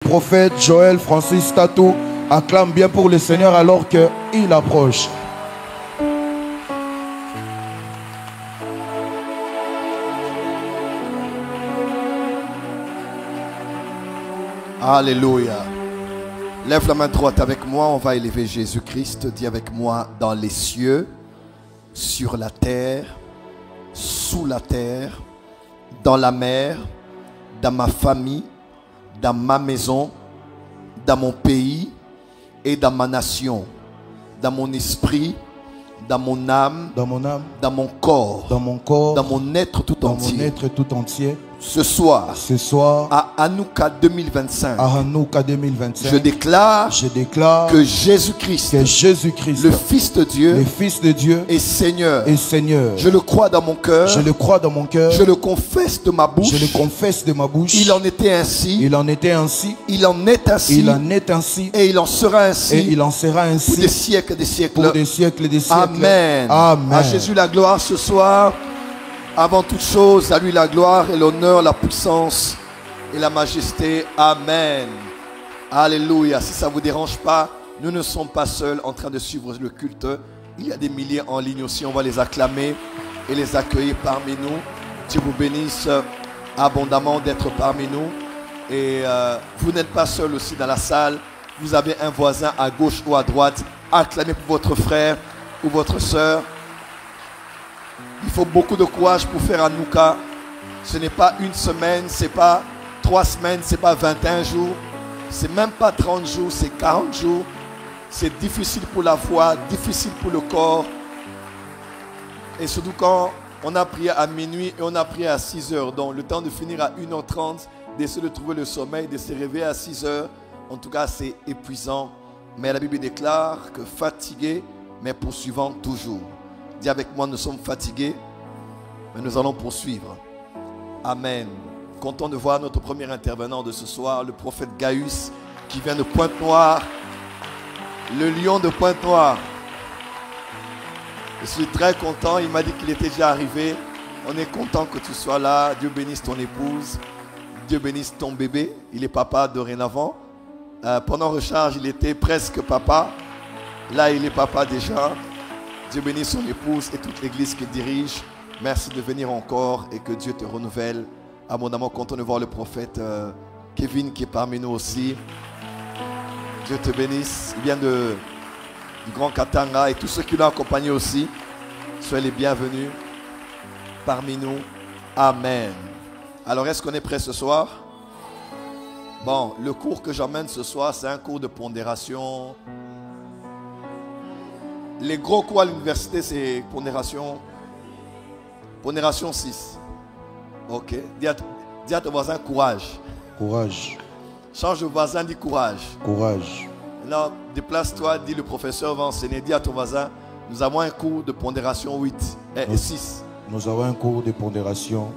prophète Joël Francis Tatou acclame bien pour le Seigneur alors qu'il approche. Alléluia. Lève la main droite avec moi, on va élever Jésus-Christ. Dis avec moi, dans les cieux, sur la terre, sous la terre, dans la mer, dans ma famille, dans ma maison, dans mon pays et dans ma nation, dans mon esprit, dans mon âme, dans mon corps, dans mon être tout entier. Ce soir, à Hanouka 2025, je déclare que Jésus-Christ, le Fils de Dieu, est Seigneur. Je le crois dans mon cœur. Je le confesse de ma bouche. Il en était ainsi. Il en est ainsi. Et il en sera ainsi. Pour des siècles et des siècles. Amen. À Jésus la gloire ce soir. Avant toute chose, à lui la gloire et l'honneur, la puissance et la majesté. Amen. Alléluia. Si ça ne vous dérange pas, nous ne sommes pas seuls en train de suivre le culte. Il y a des milliers en ligne aussi. On va les acclamer et les accueillir parmi nous. Dieu vous bénisse abondamment d'être parmi nous. Et vous n'êtes pas seuls aussi dans la salle. Vous avez un voisin à gauche ou à droite. Acclamez pour votre frère ou votre soeur. Il faut beaucoup de courage pour faire Hanouka. Ce n'est pas une semaine, ce n'est pas 3 semaines, ce n'est pas 21 jours. Ce n'est même pas 30 jours, c'est 40 jours. C'est difficile pour la foi, difficile pour le corps. Et surtout quand on a prié à minuit et on a prié à 6 heures. Donc le temps de finir à 1h30, d'essayer de trouver le sommeil, de se réveiller à 6 heures. En tout cas, c'est épuisant. Mais la Bible déclare que fatigué, mais poursuivant toujours. Dis avec moi, nous sommes fatigués, mais nous allons poursuivre. Amen. Content de voir notre premier intervenant de ce soir, le prophète Gaius, qui vient de Pointe-Noire, le lion de Pointe-Noire. Je suis très content, il m'a dit qu'il était déjà arrivé. On est content que tu sois là. Dieu bénisse ton épouse, Dieu bénisse ton bébé. Il est papa dorénavant. Pendant recharge, il était presque papa. Là, il est papa déjà. Dieu bénisse son épouse et toute l'église qu'il dirige. Merci de venir encore et que Dieu te renouvelle. Abondamment content de voir le prophète Kevin qui est parmi nous aussi. Dieu te bénisse. Il vient du Grand Katanga et tous ceux qui l'ont accompagné aussi. Soyez les bienvenus parmi nous. Amen. Alors, est-ce qu'on est prêt ce soir? Bon, le cours que j'emmène ce soir, c'est un cours de pondération. Les gros cours à l'université, c'est pondération 6. Ok. Dis à ton voisin courage. Courage. Change de voisin, dis courage. Courage. Maintenant, déplace-toi, dis le professeur va enseigner. Dis à ton voisin, nous avons un cours de pondération 6. Nous avons un cours de pondération.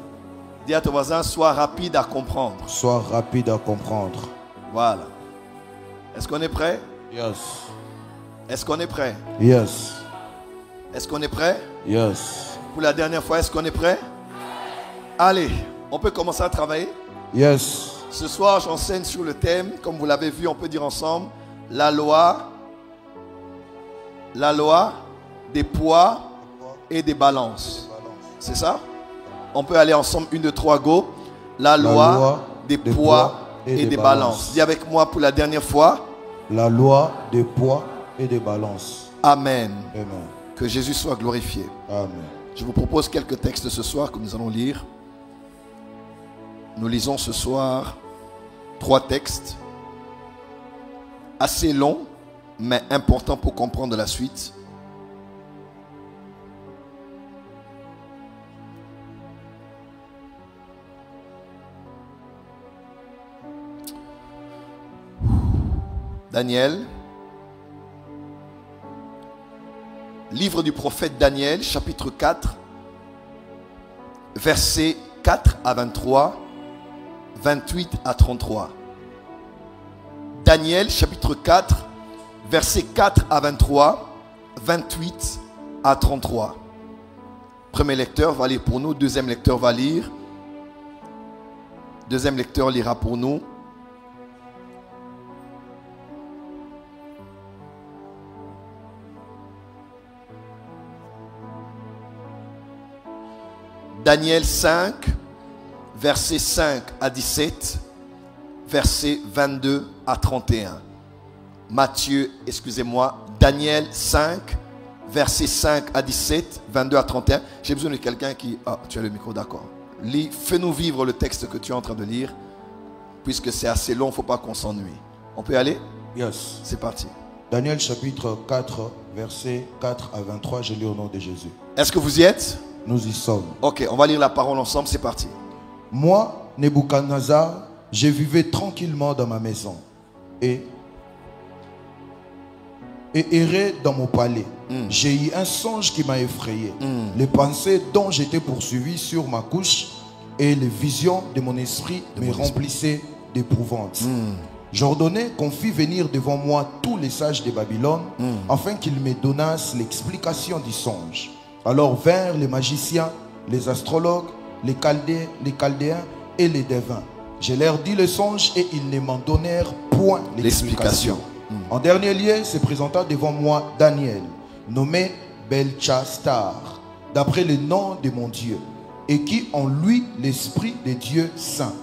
Dis à ton voisin, sois rapide à comprendre. Sois rapide à comprendre. Voilà. Est-ce qu'on est prêt? Yes. Est-ce qu'on est prêt? Yes. Est-ce qu'on est prêt? Yes. Pour la dernière fois, est-ce qu'on est prêt? Allez, on peut commencer à travailler? Yes. Ce soir, j'enseigne sur le thème, comme vous l'avez vu, on peut dire ensemble, la loi des poids et des balances. C'est ça? On peut aller ensemble, 1, 2, 3, go. La loi des poids et des balances. Dis avec moi pour la dernière fois. La loi des poids et des balances. Amen. Amen. Que Jésus soit glorifié. Amen. Je vous propose quelques textes ce soir que nous allons lire. Nous lisons ce soir 3 textes assez longs, mais importants pour comprendre la suite. Daniel, livre du prophète Daniel, chapitre 4, versets 4 à 23, 28 à 33. Daniel, chapitre 4, versets 4 à 23, 28 à 33. Premier lecteur va lire pour nous, deuxième lecteur va lire. Deuxième lecteur lira pour nous. Daniel 5, versets 5 à 17, versets 22 à 31. Matthieu, excusez-moi, Daniel 5, versets 5 à 17, 22 à 31. J'ai besoin de quelqu'un qui... Ah, tu as le micro, d'accord. Lis, fais-nous vivre le texte que tu es en train de lire, puisque c'est assez long, il ne faut pas qu'on s'ennuie. On peut y aller? Yes. C'est parti. Daniel chapitre 4, versets 4 à 23, je lis au nom de Jésus. Est-ce que vous y êtes? Nous y sommes. Ok, on va lire la parole ensemble, c'est parti. Moi, Nebuchadnezzar, je vivais tranquillement dans ma maison et errais dans mon palais. J'ai eu un songe qui m'a effrayé. Les pensées dont j'étais poursuivi sur ma couche et les visions de mon esprit me remplissaient d'épouvante. J'ordonnais qu'on fît venir devant moi tous les sages de Babylone afin qu'ils me donnassent l'explication du songe. Alors vinrent les magiciens, les astrologues, les Chaldéens et les devins. Je leur dis le songe et ils ne m'en donnèrent point l'explication. En dernier lieu, se présenta devant moi Daniel, nommé Belchassar, d'après le nom de mon Dieu, et qui en lui l'esprit des dieux saints.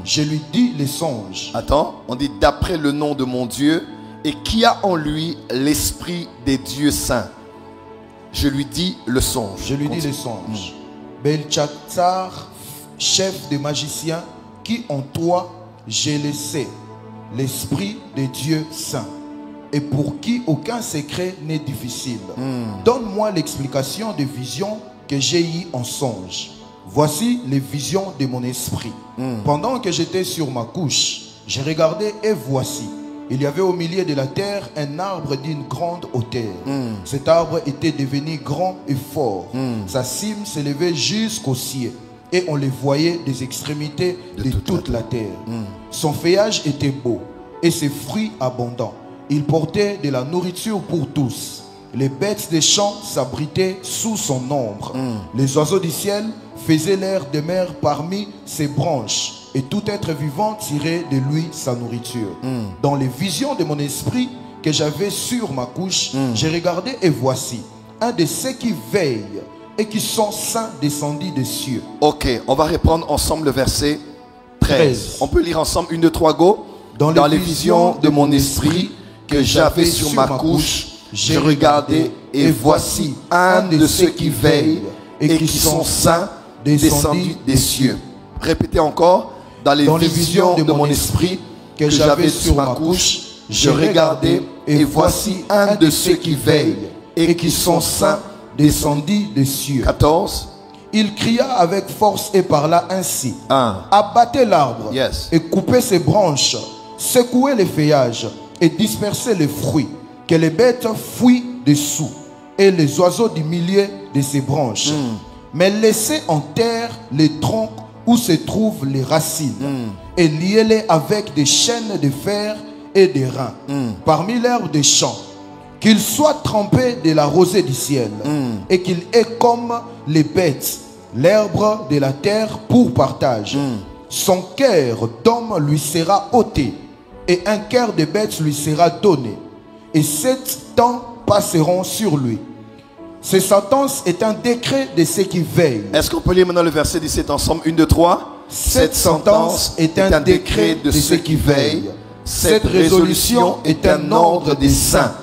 Je lui dis le songe. Attends, on dit d'après le nom de mon Dieu, et qui a en lui l'esprit des dieux saints. Je lui dis le songe. Je lui dis le songe. Belchassar, chef des magiciens, qui en toi j'ai laissé l'esprit des dieux saints, et pour qui aucun secret n'est difficile. Donne-moi l'explication des visions que j'ai eues en songe. Voici les visions de mon esprit. Pendant que j'étais sur ma couche, j'ai regardé et voici, il y avait au milieu de la terre un arbre d'une grande hauteur. Cet arbre était devenu grand et fort. Sa cime s'élevait jusqu'au ciel et on les voyait des extrémités de toute la terre. Son feuillage était beau et ses fruits abondants. Il portait de la nourriture pour tous. Les bêtes des champs s'abritaient sous son ombre. Les oiseaux du ciel faisaient leur demeure parmi ses branches. Et tout être vivant tirait de lui sa nourriture. Dans les visions de mon esprit que j'avais sur ma couche, j'ai regardé et voici, un de ceux qui veillent et qui sont saints descendus des cieux. Ok, on va reprendre ensemble le verset 13. On peut lire ensemble 1, 2, 3, go. Dans les visions de mon esprit que j'avais sur ma couche, j'ai regardé et voici un de ceux qui veillent et qui sont saints descendus des cieux. Répétez encore. Dans les visions de mon esprit que j'avais sur ma couche, je regardais et voici un de ceux qui veillent et qui sont saints descendus des cieux. 14. Il cria avec force et parla ainsi. Abattez l'arbre et coupez ses branches, secouez les feuillages et dispersez les fruits, que les bêtes fuient dessous et les oiseaux du milieu de ses branches. Mais laissez en terre les troncs où se trouvent les racines et liez-les avec des chaînes de fer et des reins parmi l'herbe des champs, qu'il soit trempé de la rosée du ciel et qu'il ait comme les bêtes l'herbe de la terre pour partage. Son cœur d'homme lui sera ôté et un cœur de bête lui sera donné, et 7 temps passeront sur lui. Ces sentences est un décret de ceux qui veillent. Est-ce qu'on peut lire maintenant le verset 17 ensemble? 1, 2, 3. Cette sentence est un décret de ceux qui veillent. Cette résolution est un ordre des saints,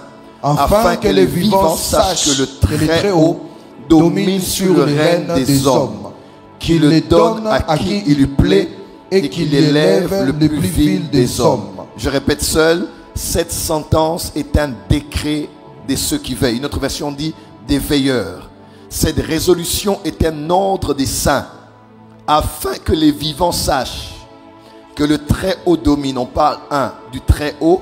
afin que les vivants sachent que le Très-Haut domine sur le règne des hommes, qu'il le donne à qui il lui plaît et qu'il élève le plus vil des hommes. Je répète seul, cette sentence est un décret de ceux qui veillent. Une autre version dit des veilleurs. Cette résolution est un ordre des saints, afin que les vivants sachent que le Très-Haut domine. On parle 1 du Très-Haut,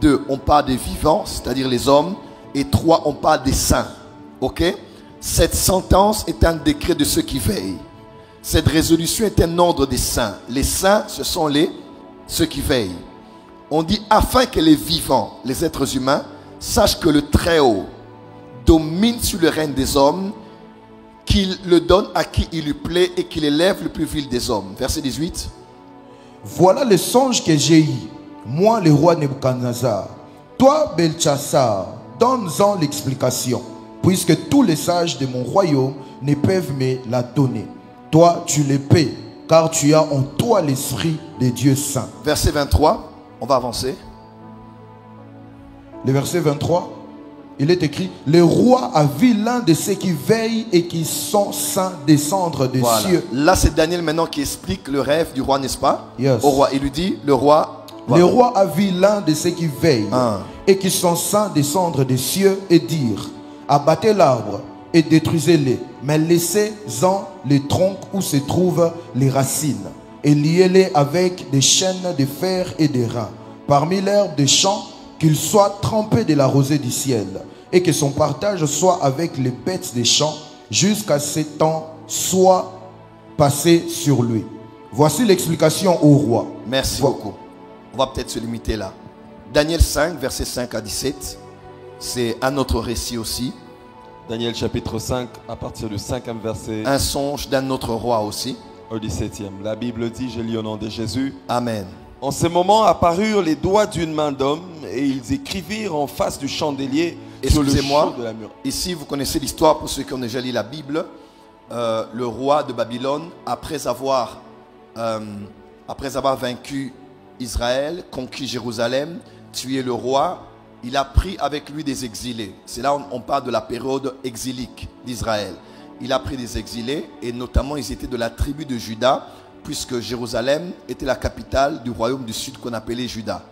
2 on parle des vivants, c'est-à-dire les hommes, et 3 on parle des saints. Ok? Cette sentence est un décret de ceux qui veillent. Cette résolution est un ordre des saints. Les saints, ce sont ceux qui veillent. On dit afin que les vivants, les êtres humains, sachent que le Très-Haut domine sur le règne des hommes, qu'il le donne à qui il lui plaît et qu'il élève le plus vil des hommes. Verset 18. Voilà le songe que j'ai eu, moi le roi Nebuchadnezzar. Toi, Belchassar, donne-en l'explication, puisque tous les sages de mon royaume ne peuvent me la donner. toi tu les paies, car tu as en toi l'Esprit des dieux saints. Verset 23, on va avancer. Le verset 23, il est écrit: le roi a vu l'un de ceux qui veillent et qui sont saints descendre des cieux. Là, c'est Daniel maintenant qui explique le rêve du roi, n'est-ce pas? Yes. Au roi, il lui dit, le roi... Le roi a vu l'un de ceux qui veillent et qui sont saints descendre des cieux et dire: abattez l'arbre et détruisez-les, mais laissez-en les troncs où se trouvent les racines, et liez-les avec des chaînes de fer et des reins. Parmi l'herbe des champs, qu'il soit trempé de la rosée du ciel, et que son partage soit avec les bêtes des champs, jusqu'à ce temps soit passé sur lui. Voici l'explication au roi. Merci beaucoup. On va peut-être se limiter là. Daniel 5, versets 5 à 17. C'est un autre récit aussi. Daniel chapitre 5, à partir du 5e verset. Un songe d'un autre roi aussi. Au 17e. La Bible dit, je lis au nom de Jésus. Amen. En ce moment apparurent les doigts d'une main d'homme et ils écrivirent en face du chandelier sur le chaud de la muraille. Ici, vous connaissez l'histoire pour ceux qui ont déjà lu la Bible. Le roi de Babylone, après avoir vaincu Israël, conquis Jérusalem, tué le roi, il a pris avec lui des exilés. C'est là on parle de la période exilique d'Israël. Il a pris des exilés et notamment ils étaient de la tribu de Juda, puisque Jérusalem était la capitale du royaume du sud qu'on appelait Juda.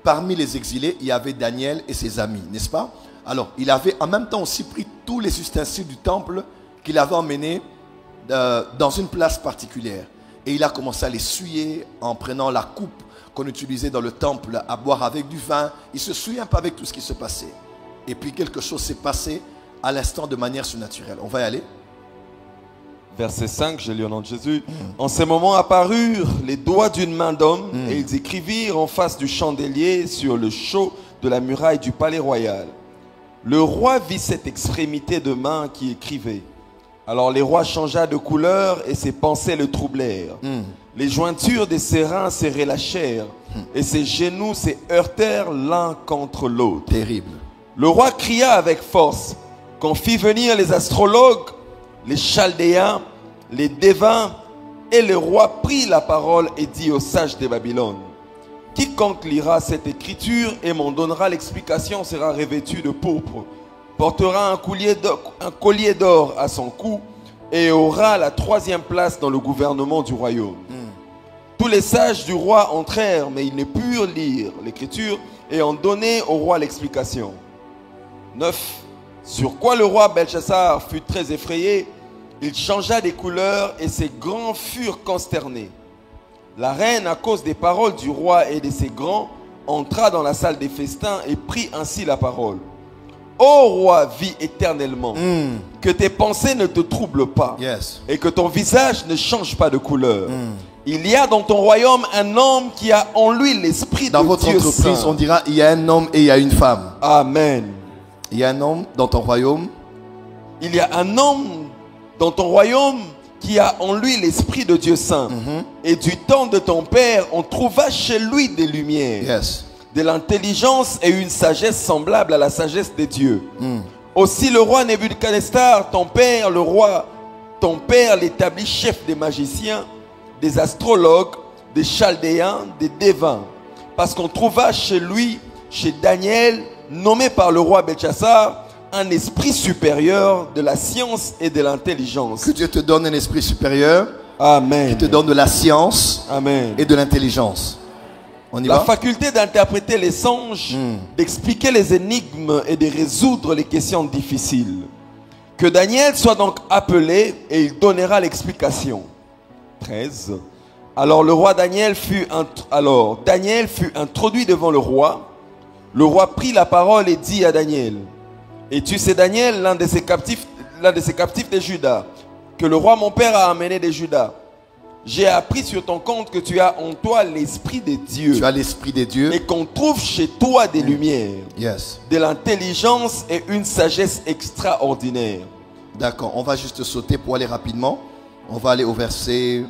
Parmi les exilés, il y avait Daniel et ses amis, n'est-ce pas? Alors, il avait en même temps aussi pris tous les ustensiles du temple qu'il avait emmenés dans une place particulière. Et il a commencé à les souiller en prenant la coupe qu'on utilisait dans le temple à boire avec du vin. Il se souillait un peu avec tout ce qui se passait. Et puis quelque chose s'est passé à l'instant de manière surnaturelle. On va y aller. Verset 5, je lis au nom de Jésus. En ce moment apparurent les doigts d'une main d'homme et ils écrivirent en face du chandelier sur le sceau de la muraille du palais royal. Le roi vit cette extrémité de main qui écrivait. Alors les rois changea de couleur et ses pensées le troublèrent. Les jointures de ses reins se relâchèrent et ses genoux se heurtèrent l'un contre l'autre. Terrible. Le roi cria avec force qu'on fit venir les astrologues, les chaldéens, les devins, et le roi prit la parole et dit aux sages de Babylone: quiconque lira cette écriture et m'en donnera l'explication sera revêtu de pourpre, portera un collier d'or à son cou et aura la 3e place dans le gouvernement du royaume. Tous les sages du roi entrèrent, mais ils ne purent lire l'écriture et en donner au roi l'explication. 9. Sur quoi le roi Belchassar fut très effrayé, il changea des couleurs et ses grands furent consternés. La reine, à cause des paroles du roi et de ses grands, entra dans la salle des festins et prit ainsi la parole. Ô roi, vis éternellement, que tes pensées ne te troublent pas, et que ton visage ne change pas de couleur. Il y a dans ton royaume un homme qui a en lui l'esprit de Dieu. Dans votre entreprise, on dira, il y a un homme et il y a une femme. Amen. Il y a un homme dans ton royaume. Il y a un homme dans ton royaume qui a en lui l'esprit de Dieu saint. Et du temps de ton père, on trouva chez lui des lumières, de l'intelligence et une sagesse semblable à la sagesse des dieux. Aussi le roi Nebuchadnezzar, ton père, le roi, ton père l'établit chef des magiciens, des astrologues, des chaldéens, des devins. Parce qu'on trouva chez lui, chez Daniel, nommé par le roi Belchassar, un esprit supérieur de la science et de l'intelligence. Que Dieu te donne un esprit supérieur. Amen. Qui te donne de la science. Amen. Et de l'intelligence. On y va? La faculté d'interpréter les songes, d'expliquer les énigmes et de résoudre les questions difficiles. Que Daniel soit donc appelé et il donnera l'explication. 13. Alors Daniel fut introduit devant le roi. Le roi prit la parole et dit à Daniel: et tu sais Daniel, l'un de ces captifs de Juda, que le roi mon père a amené de Juda. J'ai appris sur ton compte que tu as en toi l'esprit de Dieu. Tu as l'esprit de Dieu. Et qu'on trouve chez toi des lumières, de l'intelligence et une sagesse extraordinaire. D'accord, on va juste sauter pour aller rapidement. On va aller au verset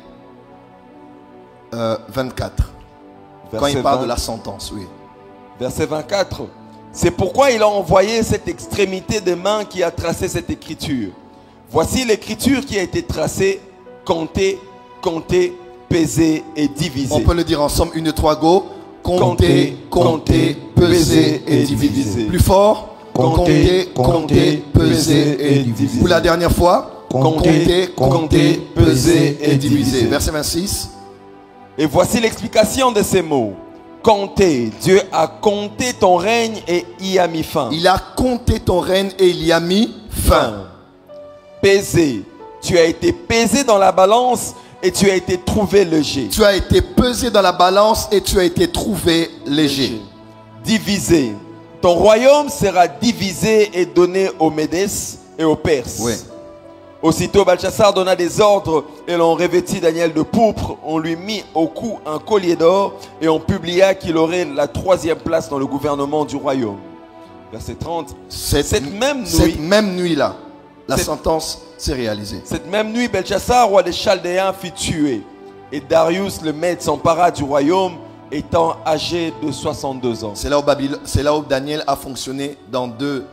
24. Quand il parle de la sentence, oui. Verset 24. C'est pourquoi il a envoyé cette extrémité de main qui a tracé cette écriture. Voici l'écriture qui a été tracée compter, compter, peser et diviser. On peut le dire ensemble, 1, 2, 3, go. Compter, compter, peser et diviser. Plus fort. Compter, compter, peser et diviser. Pour la dernière fois. Compter, compter, peser et diviser. Verset 26. Et voici l'explication de ces mots. Compter, Dieu a compté ton règne et y a mis fin. Il a compté ton règne et il y a mis fin. Peser, tu as été pesé dans la balance et tu as été trouvé léger. Tu as été pesé dans la balance et tu as été trouvé léger. Divisé, ton royaume sera divisé et donné aux Médès et aux Perses. Oui. Aussitôt Belchassar donna des ordres et l'on revêtit Daniel de pourpre, on lui mit au cou un collier d'or et on publia qu'il aurait la 3e place dans le gouvernement du royaume. Verset 30. Cette même nuit-là, la sentence s'est réalisée. Cette même nuit, Belchassar, roi des Chaldéens, fut tué et Darius le Mède s'empara du royaume étant âgé de 62 ans. C'est là où Daniel a fonctionné dans 2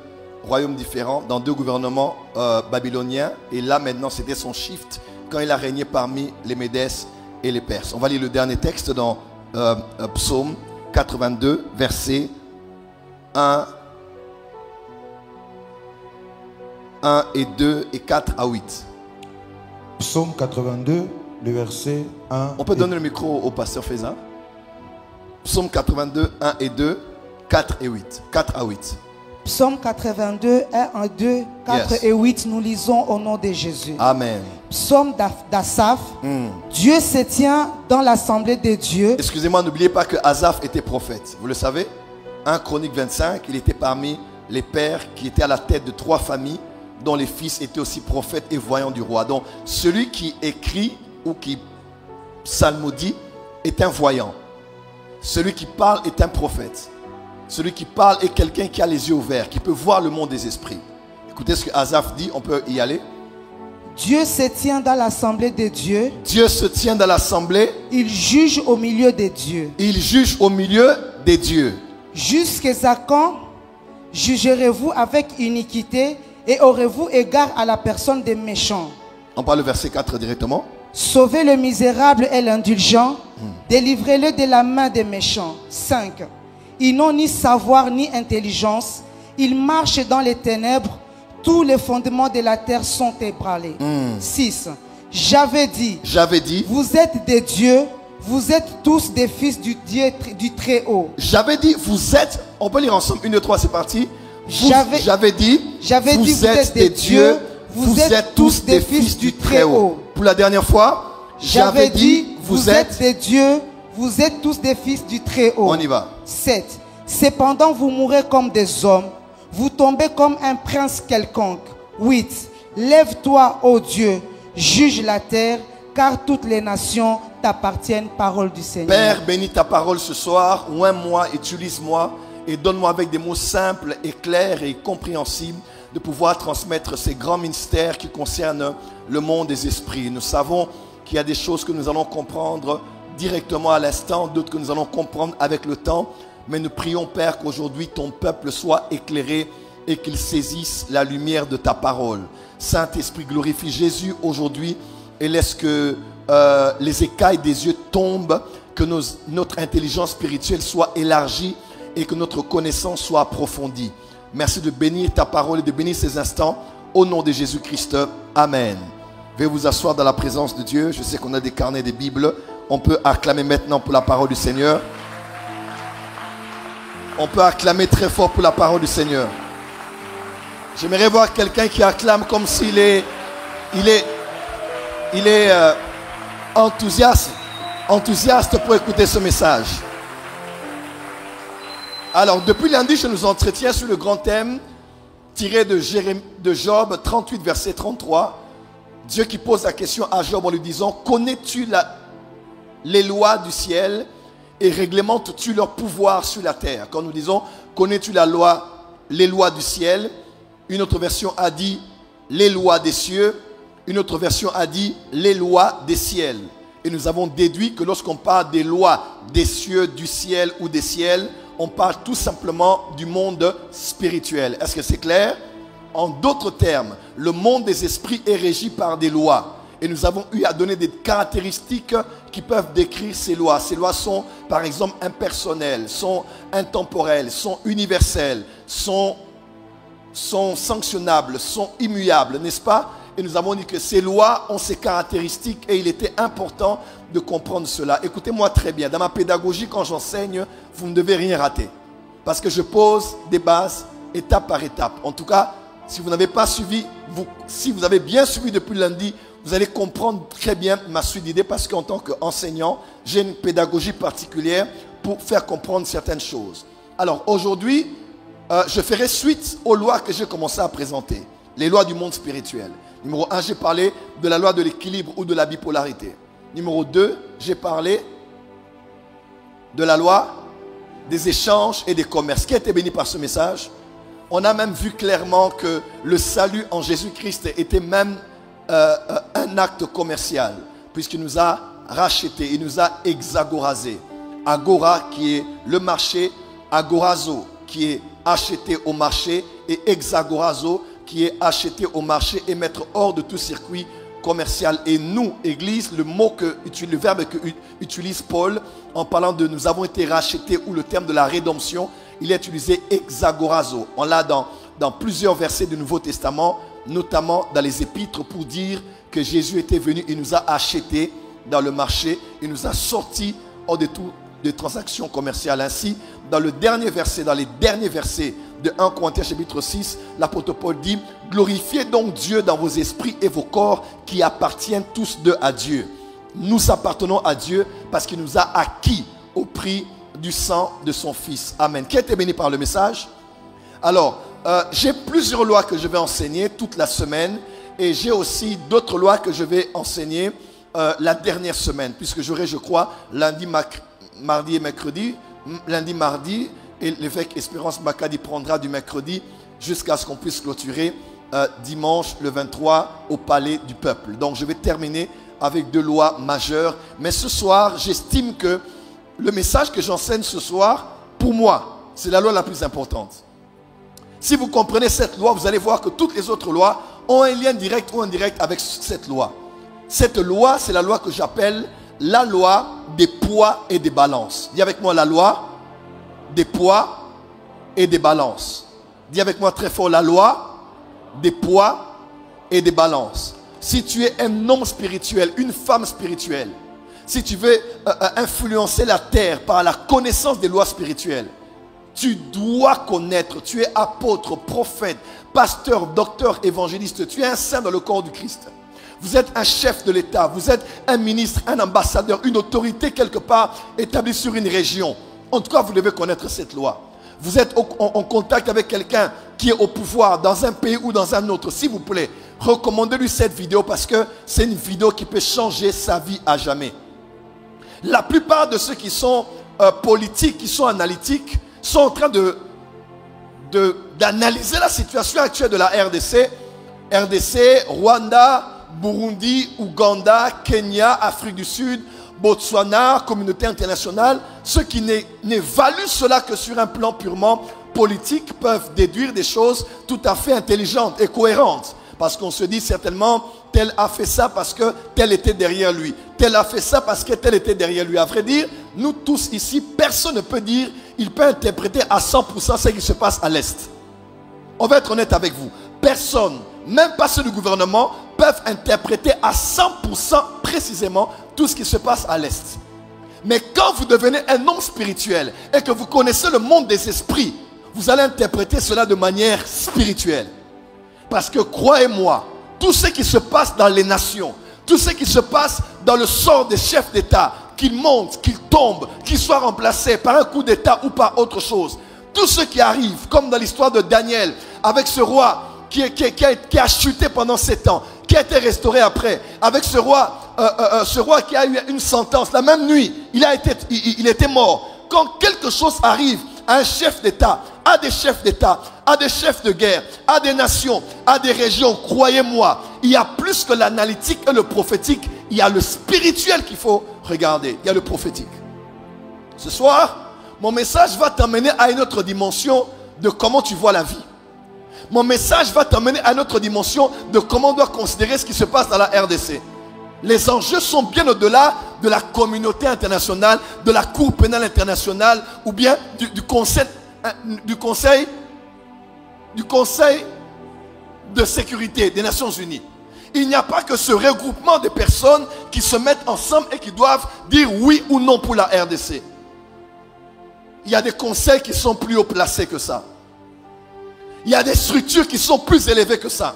royaumes différents, dans 2 gouvernements babyloniens. Et là maintenant c'était son shift quand il a régné parmi les Médès et les Perses. On va lire le dernier texte dans Psaume 82 versets 1 et 2 et 4 à 8. Psaume 82, le verset 1. On peut donner le micro au pasteur Feza. Psaume 82, 1 et 2, 4 et 8. 4 à 8. Psaume 82, 1, 2, 4 et 8, nous lisons au nom de Jésus. Amen. Psaume d'Asaph. Dieu se tient dans l'assemblée des dieux. Excusez-moi, n'oubliez pas que Asaph était prophète. Vous le savez? 1 Chronique 25, il était parmi les pères qui étaient à la tête de 3 familles dont les fils étaient aussi prophètes et voyants du roi. Donc celui qui écrit ou qui psalmodie est un voyant. Celui qui parle est un prophète. Celui qui parle est quelqu'un qui a les yeux ouverts, qui peut voir le monde des esprits. Écoutez ce que Asaph dit, on peut y aller. Dieu se tient dans l'assemblée des dieux. Dieu se tient dans l'assemblée. Il juge au milieu des dieux. Il juge au milieu des dieux. Jusqu'à quand jugerez-vous avec iniquité et aurez-vous égard à la personne des méchants? On parle le verset 4 directement. Sauvez le misérable et l'indulgent. Délivrez-le de la main des méchants. 5. Ils n'ont ni savoir ni intelligence. Ils marchent dans les ténèbres. Tous les fondements de la terre sont ébranlés. 6. J'avais dit, vous êtes des dieux. Vous êtes tous des fils du Dieu du Très-Haut. J'avais dit, vous êtes... On peut lire ensemble, 1, 2, 3, c'est parti. J'avais dit, vous êtes des dieux. Vous êtes tous des fils du Très-Haut. Pour la dernière fois, j'avais dit, vous êtes des dieux. Vous êtes tous des fils du Très-Haut. On y va. 7. Cependant, vous mourrez comme des hommes. Vous tombez comme un prince quelconque. 8. Lève-toi, ô Dieu, juge la terre, car toutes les nations t'appartiennent. Parole du Seigneur. Père, bénis ta parole ce soir. Oins-moi, utilise-moi et donne-moi avec des mots simples et clairs et compréhensibles de pouvoir transmettre ces grands mystères qui concernent le monde des esprits. Nous savons qu'il y a des choses que nous allons comprendre directement à l'instant, d'autres que nous allons comprendre avec le temps. Mais nous prions, Père, qu'aujourd'hui ton peuple soit éclairé et qu'il saisisse la lumière de ta parole. Saint-Esprit, glorifie Jésus aujourd'hui et laisse que les écailles des yeux tombent, que notre intelligence spirituelle soit élargie et que notre connaissance soit approfondie. Merci de bénir ta parole et de bénir ces instants. Au nom de Jésus-Christ, Amen. Veuillez vous asseoir dans la présence de Dieu. Je sais qu'on a des carnets, des Bibles. On peut acclamer maintenant pour la parole du Seigneur. On peut acclamer très fort pour la parole du Seigneur. J'aimerais voir quelqu'un qui acclame comme s'il est enthousiaste pour écouter ce message. Alors, depuis lundi, je nous entretiens sur le grand thème tiré de Job 38, verset 33. Dieu qui pose la question à Job en lui disant: connais-tu les lois du ciel et réglementes-tu leur pouvoir sur la terre? Quand nous disons connais-tu les lois du ciel, une autre version a dit les lois des cieux, une autre version a dit les lois des ciels. Et nous avons déduit que lorsqu'on parle des lois des cieux, du ciel ou des ciels, on parle tout simplement du monde spirituel. Est-ce que c'est clair? En d'autres termes, le monde des esprits est régi par des lois. Et nous avons eu à donner des caractéristiques qui peuvent décrire ces lois. Ces lois sont, par exemple, impersonnelles, sont intemporelles, sont universelles, sont sanctionnables, sont immuables, n'est-ce pas? Et nous avons dit que ces lois ont ces caractéristiques et il était important de comprendre cela. Écoutez-moi très bien. Dans ma pédagogie, quand j'enseigne, vous ne devez rien rater. Parce que je pose des bases étape par étape. En tout cas, si vous n'avez pas suivi, si vous avez bien suivi depuis lundi, vous allez comprendre très bien ma suite d'idées parce qu'en tant qu'enseignant, j'ai une pédagogie particulière pour faire comprendre certaines choses. Alors aujourd'hui, je ferai suite aux lois que j'ai commencé à présenter. Les lois du monde spirituel. Numéro 1, j'ai parlé de la loi de l'équilibre ou de la bipolarité. Numéro 2, j'ai parlé de la loi des échanges et des commerces. Qui a été béni par ce message? On a même vu clairement que le salut en Jésus-Christ était même un acte commercial, puisqu'il nous a rachetés, il nous a hexagorasés. Agora qui est le marché, agorazo qui est acheté au marché et hexagorazo qui est acheté au marché et mettre hors de tout circuit commercial. Et nous, Église, le verbe que utilise Paul en parlant de nous avons été rachetés ou le terme de la rédemption, il est utilisé hexagorazo. On l'a dans plusieurs versets du Nouveau Testament, notamment dans les épîtres pour dire que Jésus était venu, il nous a achetés dans le marché, il nous a sortis hors de toutes les transactions commerciales. Ainsi, dans les derniers versets de 1 Corinthiens chapitre 6, l'apôtre Paul dit « Glorifiez donc Dieu dans vos esprits et vos corps qui appartiennent tous deux à Dieu. » Nous appartenons à Dieu parce qu'il nous a acquis au prix du sang de son Fils. Amen. Qui a été béni par le message? Alors, j'ai plusieurs lois que je vais enseigner toute la semaine et j'ai aussi d'autres lois que je vais enseigner la dernière semaine, puisque j'aurai, je crois, lundi, mardi et mercredi. Lundi, mardi, et l'évêque Espérance Makadi prendra du mercredi jusqu'à ce qu'on puisse clôturer dimanche le 23 au palais du peuple. Donc je vais terminer avec 2 lois majeures. Mais ce soir, j'estime que le message que j'enseigne ce soir, pour moi, c'est la loi la plus importante. Si vous comprenez cette loi, vous allez voir que toutes les autres lois ont un lien direct ou indirect avec cette loi. Cette loi, c'est la loi que j'appelle la loi des poids et des balances. Dis avec moi la loi des poids et des balances. Dis avec moi très fort la loi des poids et des balances. Si tu es un homme spirituel, une femme spirituelle, si tu veux influencer la terre par la connaissance des lois spirituelles, tu dois connaître, tu es apôtre, prophète, pasteur, docteur, évangéliste, tu es un saint dans le corps du Christ. Vous êtes un chef de l'État, vous êtes un ministre, un ambassadeur, une autorité quelque part établie sur une région. En tout cas, vous devez connaître cette loi. Vous êtes en contact avec quelqu'un qui est au pouvoir dans un pays ou dans un autre. S'il vous plaît, recommandez-lui cette vidéo parce que c'est une vidéo qui peut changer sa vie à jamais. La plupart de ceux qui sont politiques, qui sont analytiques, sont en train d'analyser la situation actuelle de la RDC. RDC, Rwanda, Burundi, Ouganda, Kenya, Afrique du Sud, Botswana, communauté internationale. Ceux qui n'évaluent cela que sur un plan purement politique peuvent déduire des choses tout à fait intelligentes et cohérentes. Parce qu'on se dit certainement, tel a fait ça parce que tel était derrière lui. Tel a fait ça parce que tel était derrière lui. À vrai dire, nous tous ici, personne ne peut dire, il peut interpréter à 100% ce qui se passe à l'Est. On va être honnête avec vous. Personne, même pas ceux du gouvernement, peuvent interpréter à 100% précisément tout ce qui se passe à l'Est. Mais quand vous devenez un homme spirituel et que vous connaissez le monde des esprits, vous allez interpréter cela de manière spirituelle. Parce que croyez-moi, tout ce qui se passe dans les nations, tout ce qui se passe dans le sort des chefs d'État, qu'ils montent, qu'ils tombent, qu'ils soient remplacés par un coup d'État ou par autre chose, tout ce qui arrive, comme dans l'histoire de Daniel, avec ce roi qui a chuté pendant 7 ans, qui a été restauré après, avec ce roi qui a eu une sentence, la même nuit, il était mort. Quand quelque chose arrive à un chef d'État, à des chefs d'État, à des chefs de guerre, à des nations, à des régions, croyez-moi, il y a plus que l'analytique et le prophétique, il y a le spirituel qu'il faut regarder, il y a le prophétique. Ce soir, mon message va t'amener à une autre dimension de comment tu vois la vie. Mon message va t'amener à une autre dimension de comment on doit considérer ce qui se passe dans la RDC. Les enjeux sont bien au-delà de la communauté internationale, de la Cour pénale internationale ou bien du conseil de sécurité des Nations Unies. Il n'y a pas que ce regroupement de personnes qui se mettent ensemble et qui doivent dire oui ou non pour la RDC. Il y a des conseils qui sont plus haut placés que ça. Il y a des structures qui sont plus élevées que ça.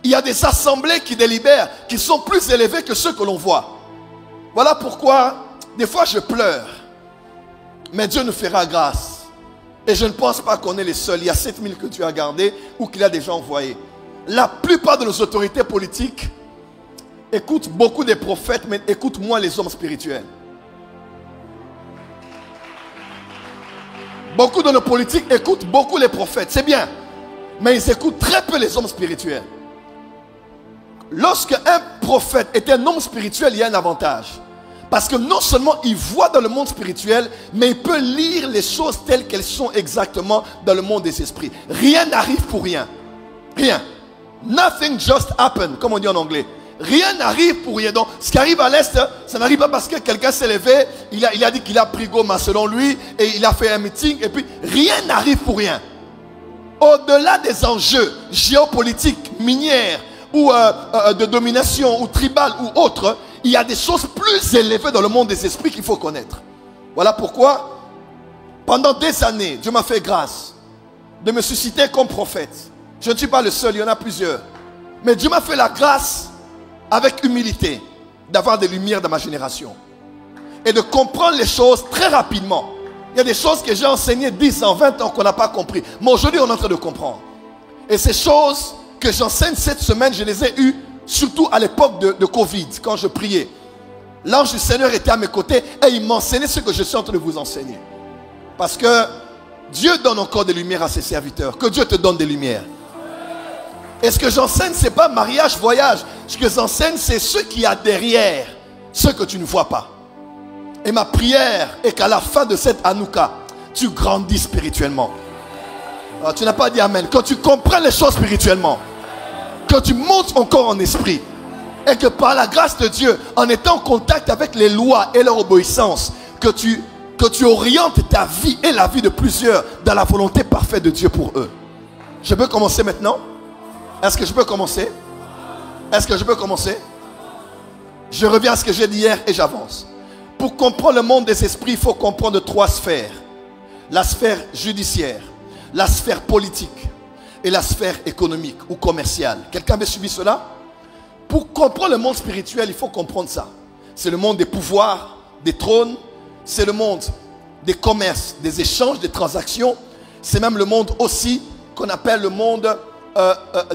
Il y a des assemblées qui délibèrent, qui sont plus élevées que ceux que l'on voit. Voilà pourquoi, des fois je pleure. Mais Dieu nous fera grâce. Et je ne pense pas qu'on est les seuls. Il y a 7000 que Dieu a gardés ou qu'il a déjà envoyés. La plupart de nos autorités politiques écoutent beaucoup des prophètes, mais écoutent moins les hommes spirituels. Beaucoup de nos politiques écoutent beaucoup les prophètes. C'est bien. Mais ils écoutent très peu les hommes spirituels. Lorsque un prophète est un homme spirituel, il y a un avantage. Parce que non seulement il voit dans le monde spirituel, mais il peut lire les choses telles qu'elles sont exactement dans le monde des esprits. Rien n'arrive pour rien. Rien. Nothing just happened, comme on dit en anglais. Rien n'arrive pour rien. Donc, ce qui arrive à l'Est, ça n'arrive pas parce que quelqu'un s'est levé, il a dit qu'il a pris Goma selon lui, et il a fait un meeting, et puis rien n'arrive pour rien. Au-delà des enjeux géopolitiques, minières, ou de domination, ou tribales, ou autres, il y a des choses plus élevées dans le monde des esprits qu'il faut connaître. Voilà pourquoi, pendant des années, Dieu m'a fait grâce de me susciter comme prophète. Je ne suis pas le seul, il y en a plusieurs. Mais Dieu m'a fait la grâce, avec humilité, d'avoir des lumières dans ma génération. Et de comprendre les choses très rapidement. Il y a des choses que j'ai enseignées 10 ans, 20 ans qu'on n'a pas compris. Mais aujourd'hui, on est en train de comprendre. Et ces choses que j'enseigne cette semaine, je les ai eues surtout à l'époque de Covid, quand je priais. L'ange du Seigneur était à mes côtés et il m'enseignait ce que je suis en train de vous enseigner. Parce que Dieu donne encore des lumières à ses serviteurs. Que Dieu te donne des lumières. Et ce que j'enseigne, ce n'est pas mariage, voyage. Ce que j'enseigne, c'est ce qu'il y a derrière, ce que tu ne vois pas. Et ma prière est qu'à la fin de cette Hanouka, tu grandis spirituellement. Alors, tu n'as pas dit Amen. Quand tu comprends les choses spirituellement, que tu montes encore en esprit, et que par la grâce de Dieu, en étant en contact avec les lois et leur obéissance, que tu orientes ta vie et la vie de plusieurs dans la volonté parfaite de Dieu pour eux. Je peux commencer maintenant? Est-ce que je peux commencer? Est-ce que je peux commencer? Je reviens à ce que j'ai dit hier et j'avance. Pour comprendre le monde des esprits, il faut comprendre 3 sphères. La sphère judiciaire, la sphère politique et la sphère économique ou commerciale. Quelqu'un avait suivi cela? Pour comprendre le monde spirituel, il faut comprendre ça. C'est le monde des pouvoirs, des trônes. C'est le monde des commerces, des échanges, des transactions. C'est même le monde aussi qu'on appelle le monde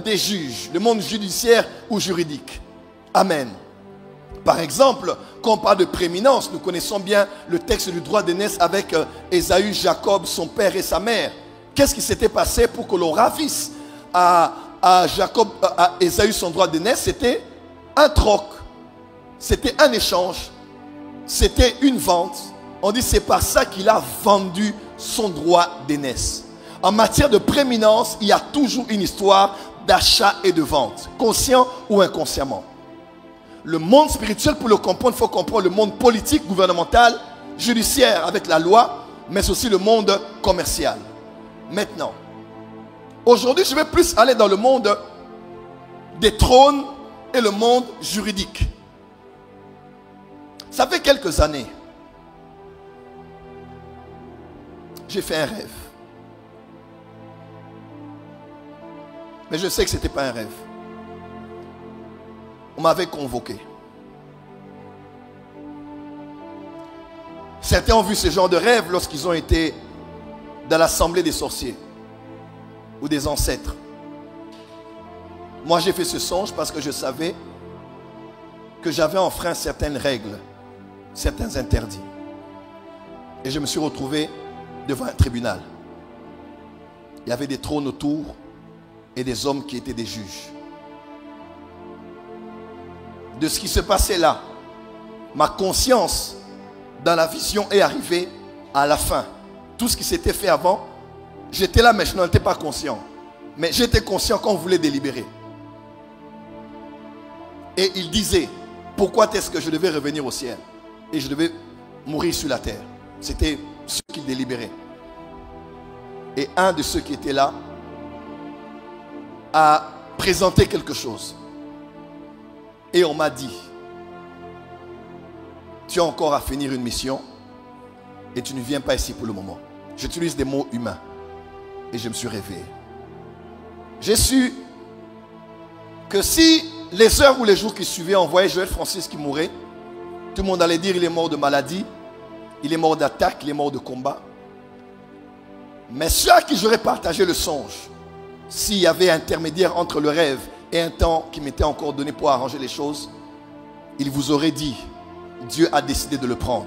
des juges, le monde judiciaire ou juridique. Amen. Par exemple, quand on parle de prééminence, nous connaissons bien le texte du droit d'aînesse avec Ésaü, Jacob, son père et sa mère. Qu'est-ce qui s'était passé pour que l'on ravisse à Ésaü son droit d'aînesse? C'était un troc, c'était un échange, c'était une vente. On dit c'est par ça qu'il a vendu son droit d'aînesse. En matière de prééminence, il y a toujours une histoire d'achat et de vente, conscient ou inconsciemment. Le monde spirituel, pour le comprendre, il faut comprendre le monde politique, gouvernemental, judiciaire avec la loi, mais aussi le monde commercial. Maintenant, aujourd'hui, je vais plus aller dans le monde des trônes et le monde juridique. Ça fait quelques années, j'ai fait un rêve. Mais je sais que ce n'était pas un rêve. On m'avait convoqué. Certains ont vu ce genre de rêve lorsqu'ils ont été dans l'assemblée des sorciers ou des ancêtres. Moi, j'ai fait ce songe parce que je savais que j'avais enfreint certaines règles, certains interdits. Et je me suis retrouvé devant un tribunal. Il y avait des trônes autour et des hommes qui étaient des juges. De ce qui se passait là, ma conscience dans la vision est arrivée à la fin. Tout ce qui s'était fait avant, j'étais là mais je n'en étais pas conscient. Mais j'étais conscient quand on voulait délibérer. Et il disait, pourquoi est-ce que je devais revenir au ciel et je devais mourir sur la terre? C'était ce qu'il délibérait. Et un de ceux qui étaient là a présenté quelque chose. Et on m'a dit, tu as encore à finir une mission et tu ne viens pas ici pour le moment. J'utilise des mots humains. Et je me suis réveillé. J'ai su que si les heures ou les jours qui suivaient on voyait Joël Francis qui mourait, tout le monde allait dire il est mort de maladie, il est mort d'attaque, il est mort de combat. Mais ceux à qui j'aurais partagé le songe, s'il y avait intermédiaire entre le rêve et un temps qui m'était encore donné pour arranger les choses, il vous aurait dit, Dieu a décidé de le prendre.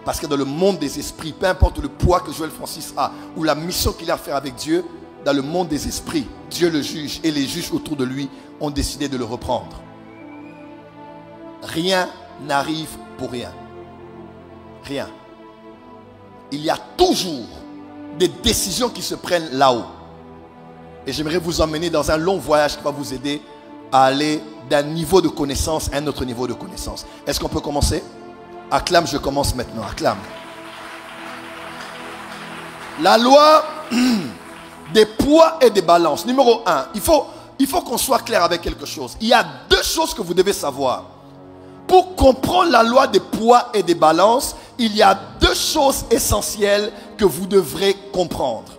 Parce que dans le monde des esprits, peu importe le poids que Joël Francis a ou la mission qu'il a à faire avec Dieu, dans le monde des esprits, Dieu le juge et les juges autour de lui ont décidé de le reprendre. Rien n'arrive pour rien. Rien. Il y a toujours des décisions qui se prennent là-haut. Et j'aimerais vous emmener dans un long voyage qui va vous aider à aller d'un niveau de connaissance à un autre niveau de connaissance. Est-ce qu'on peut commencer? Acclame, je commence maintenant. Acclame. La loi des poids et des balances. Numéro 1, il faut qu'on soit clair avec quelque chose. Il y a deux choses que vous devez savoir. Pour comprendre la loi des poids et des balances, il y a deux choses essentielles que vous devrez comprendre.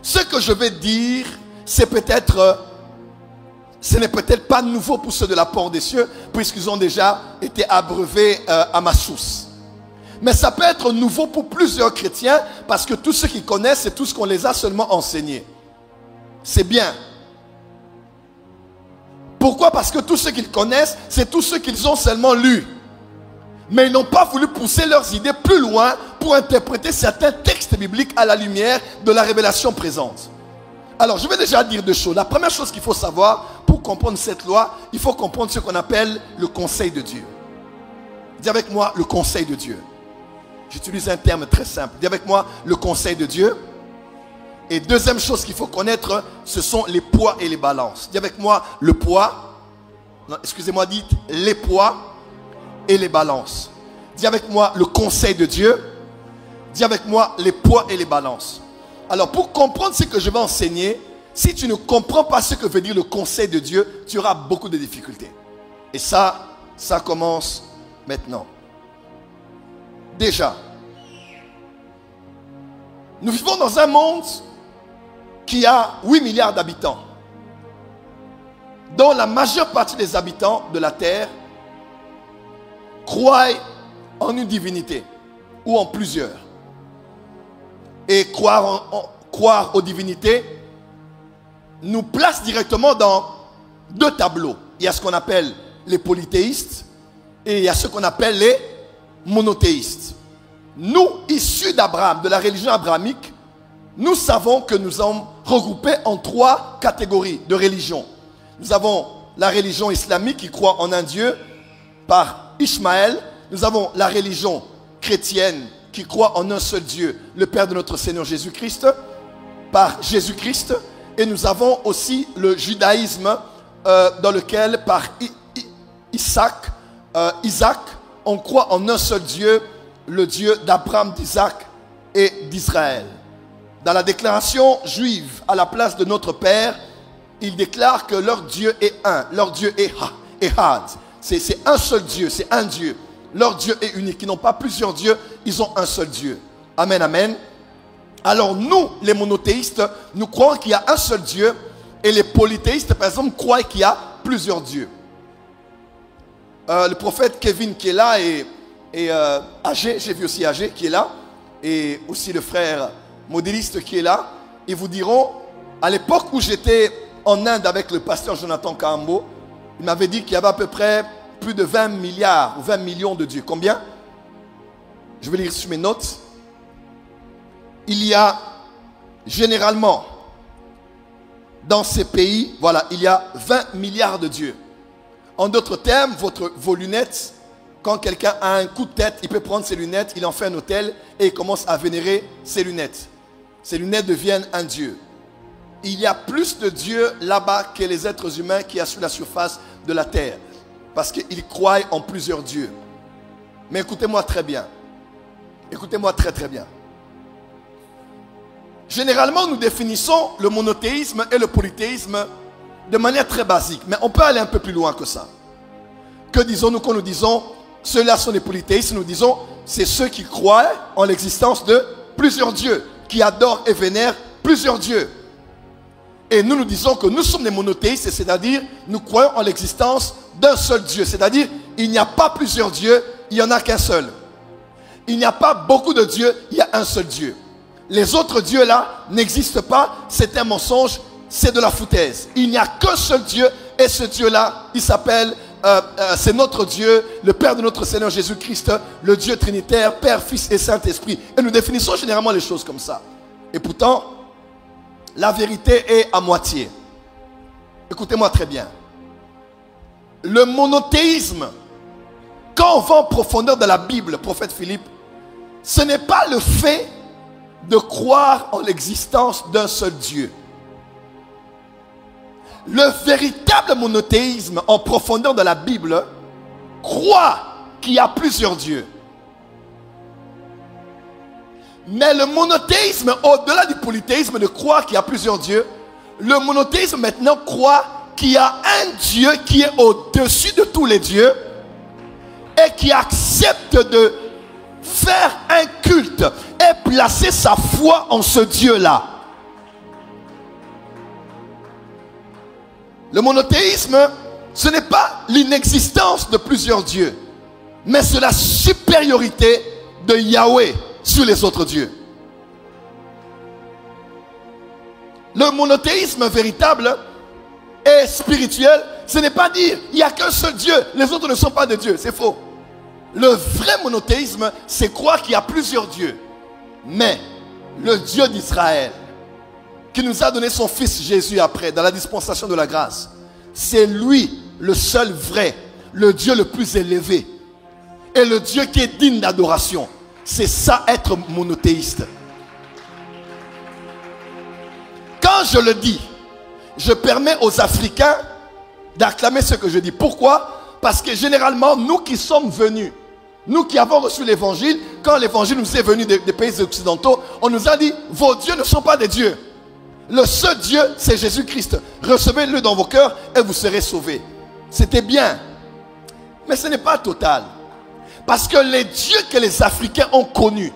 Ce que je vais dire, ce n'est peut-être pas nouveau pour ceux de la porte des cieux, puisqu'ils ont déjà été abreuvés à ma source. Mais ça peut être nouveau pour plusieurs chrétiens, parce que tous ceux qui connaissent, c'est tout ce qu'on les a seulement enseignés. C'est bien. Pourquoi? Parce que tous ceux qu'ils connaissent, c'est tous ceux qu'ils ont seulement lus. Mais ils n'ont pas voulu pousser leurs idées plus loin pour interpréter certains textes bibliques à la lumière de la révélation présente. Alors, je vais déjà dire deux choses. La première chose qu'il faut savoir pour comprendre cette loi, il faut comprendre ce qu'on appelle le conseil de Dieu. Dis avec moi le conseil de Dieu. J'utilise un terme très simple. Dis avec moi le conseil de Dieu. Et deuxième chose qu'il faut connaître, ce sont les poids et les balances. Dis avec moi le poids. Non, excusez-moi, dites les poids et les balances. Dis avec moi le conseil de Dieu. Dis avec moi les poids et les balances. Alors, pour comprendre ce que je vais enseigner, si tu ne comprends pas ce que veut dire le conseil de Dieu, tu auras beaucoup de difficultés. Et ça commence maintenant. Déjà, nous vivons dans un monde qui a 8 milliards d'habitants, dont la majeure partie des habitants de la terre croient en une divinité ou en plusieurs. Et croire aux divinités nous place directement dans deux tableaux. Il y a ce qu'on appelle les polythéistes et il y a ce qu'on appelle les monothéistes. Nous, issus d'Abraham, de la religion abrahamique, nous savons que nous sommes regroupés en trois catégories de religions. Nous avons la religion islamique qui croit en un Dieu par Ishmaël. Nous avons la religion chrétienne qui croit en un seul Dieu, le Père de notre Seigneur Jésus-Christ, par Jésus-Christ. Et nous avons aussi le judaïsme dans lequel, par Isaac, on croit en un seul Dieu, le Dieu d'Abraham, d'Isaac et d'Israël. Dans la déclaration juive, à la place de notre Père, ils déclarent que leur Dieu est un, leur Dieu est Ehad. C'est un seul Dieu, c'est un Dieu. Leur Dieu est unique. Ils n'ont pas plusieurs dieux, ils ont un seul Dieu. Amen, amen. Alors nous, les monothéistes, nous croyons qu'il y a un seul Dieu. Et les polythéistes, par exemple, croient qu'il y a plusieurs dieux. Le prophète Kevin qui est là et Agé, j'ai vu aussi Agé qui est là. Et aussi le frère modéliste qui est là. Ils vous diront, à l'époque où j'étais en Inde avec le pasteur Jonathan Kahambo, il m'avait dit qu'il y avait à peu près plus de 20 milliards ou 20 millions de dieux. Combien? Je vais lire sur mes notes. Il y a généralement dans ces pays, voilà, il y a 20 milliards de dieux. En d'autres termes, vos lunettes, quand quelqu'un a un coup de tête, il peut prendre ses lunettes, il en fait un autel et il commence à vénérer ses lunettes. Ces lunettes deviennent un dieu. Il y a plus de dieux là-bas que les êtres humains qu'il y a sur la surface de la terre. parce qu'ils croient en plusieurs dieux. Mais écoutez-moi très bien. Écoutez-moi très très bien. Généralement, nous définissons le monothéisme et le polythéisme de manière très basique. Mais on peut aller un peu plus loin que ça. Que disons-nous quand nous disons ceux-là sont des polythéistes? Nous disons c'est ceux qui croient en l'existence de plusieurs dieux, qui adorent et vénèrent plusieurs dieux. Et nous disons que nous sommes des monothéistes, c'est-à-dire nous croyons en l'existence d'un seul Dieu. C'est-à-dire il n'y a pas plusieurs dieux, il n'y en a qu'un seul. Il n'y a pas beaucoup de dieux, il y a un seul Dieu. Les autres dieux là n'existent pas, c'est un mensonge, c'est de la foutaise. Il n'y a qu'un seul Dieu et ce Dieu là, il s'appelle, c'est notre Dieu, le Père de notre Seigneur Jésus-Christ, le Dieu trinitaire, Père, Fils et Saint-Esprit. Et nous définissons généralement les choses comme ça. Et pourtant, la vérité est à moitié. Écoutez-moi très bien. Le monothéisme, quand on va en profondeur de la Bible, prophète Philippe, ce n'est pas le fait de croire en l'existence d'un seul Dieu. Le véritable monothéisme en profondeur de la Bible croit qu'il y a plusieurs dieux. Mais le monothéisme, au-delà du polythéisme de croire qu'il y a plusieurs dieux, le monothéisme maintenant croit qu'il y a un Dieu qui est au-dessus de tous les dieux et qui accepte de faire un culte et placer sa foi en ce Dieu-là. Le monothéisme, ce n'est pas l'inexistence de plusieurs dieux, mais c'est la supériorité de Yahweh sur les autres dieux. Le monothéisme véritable et spirituel, ce n'est pas dire il n'y a qu'un seul Dieu, les autres ne sont pas des dieux, c'est faux. Le vrai monothéisme, c'est croire qu'il y a plusieurs dieux. Mais le Dieu d'Israël, qui nous a donné son fils Jésus après, dans la dispensation de la grâce, c'est lui le seul vrai, le Dieu le plus élevé et le Dieu qui est digne d'adoration. C'est ça être monothéiste. Quand je le dis, je permets aux Africains d'acclamer ce que je dis. Pourquoi? Parce que généralement, nous qui sommes venus, nous qui avons reçu l'évangile, quand l'évangile nous est venu des pays occidentaux, on nous a dit, vos dieux ne sont pas des dieux. Le seul Dieu, c'est Jésus-Christ. Recevez-le dans vos cœurs et vous serez sauvés. C'était bien. Mais ce n'est pas total. Parce que les dieux que les Africains ont connus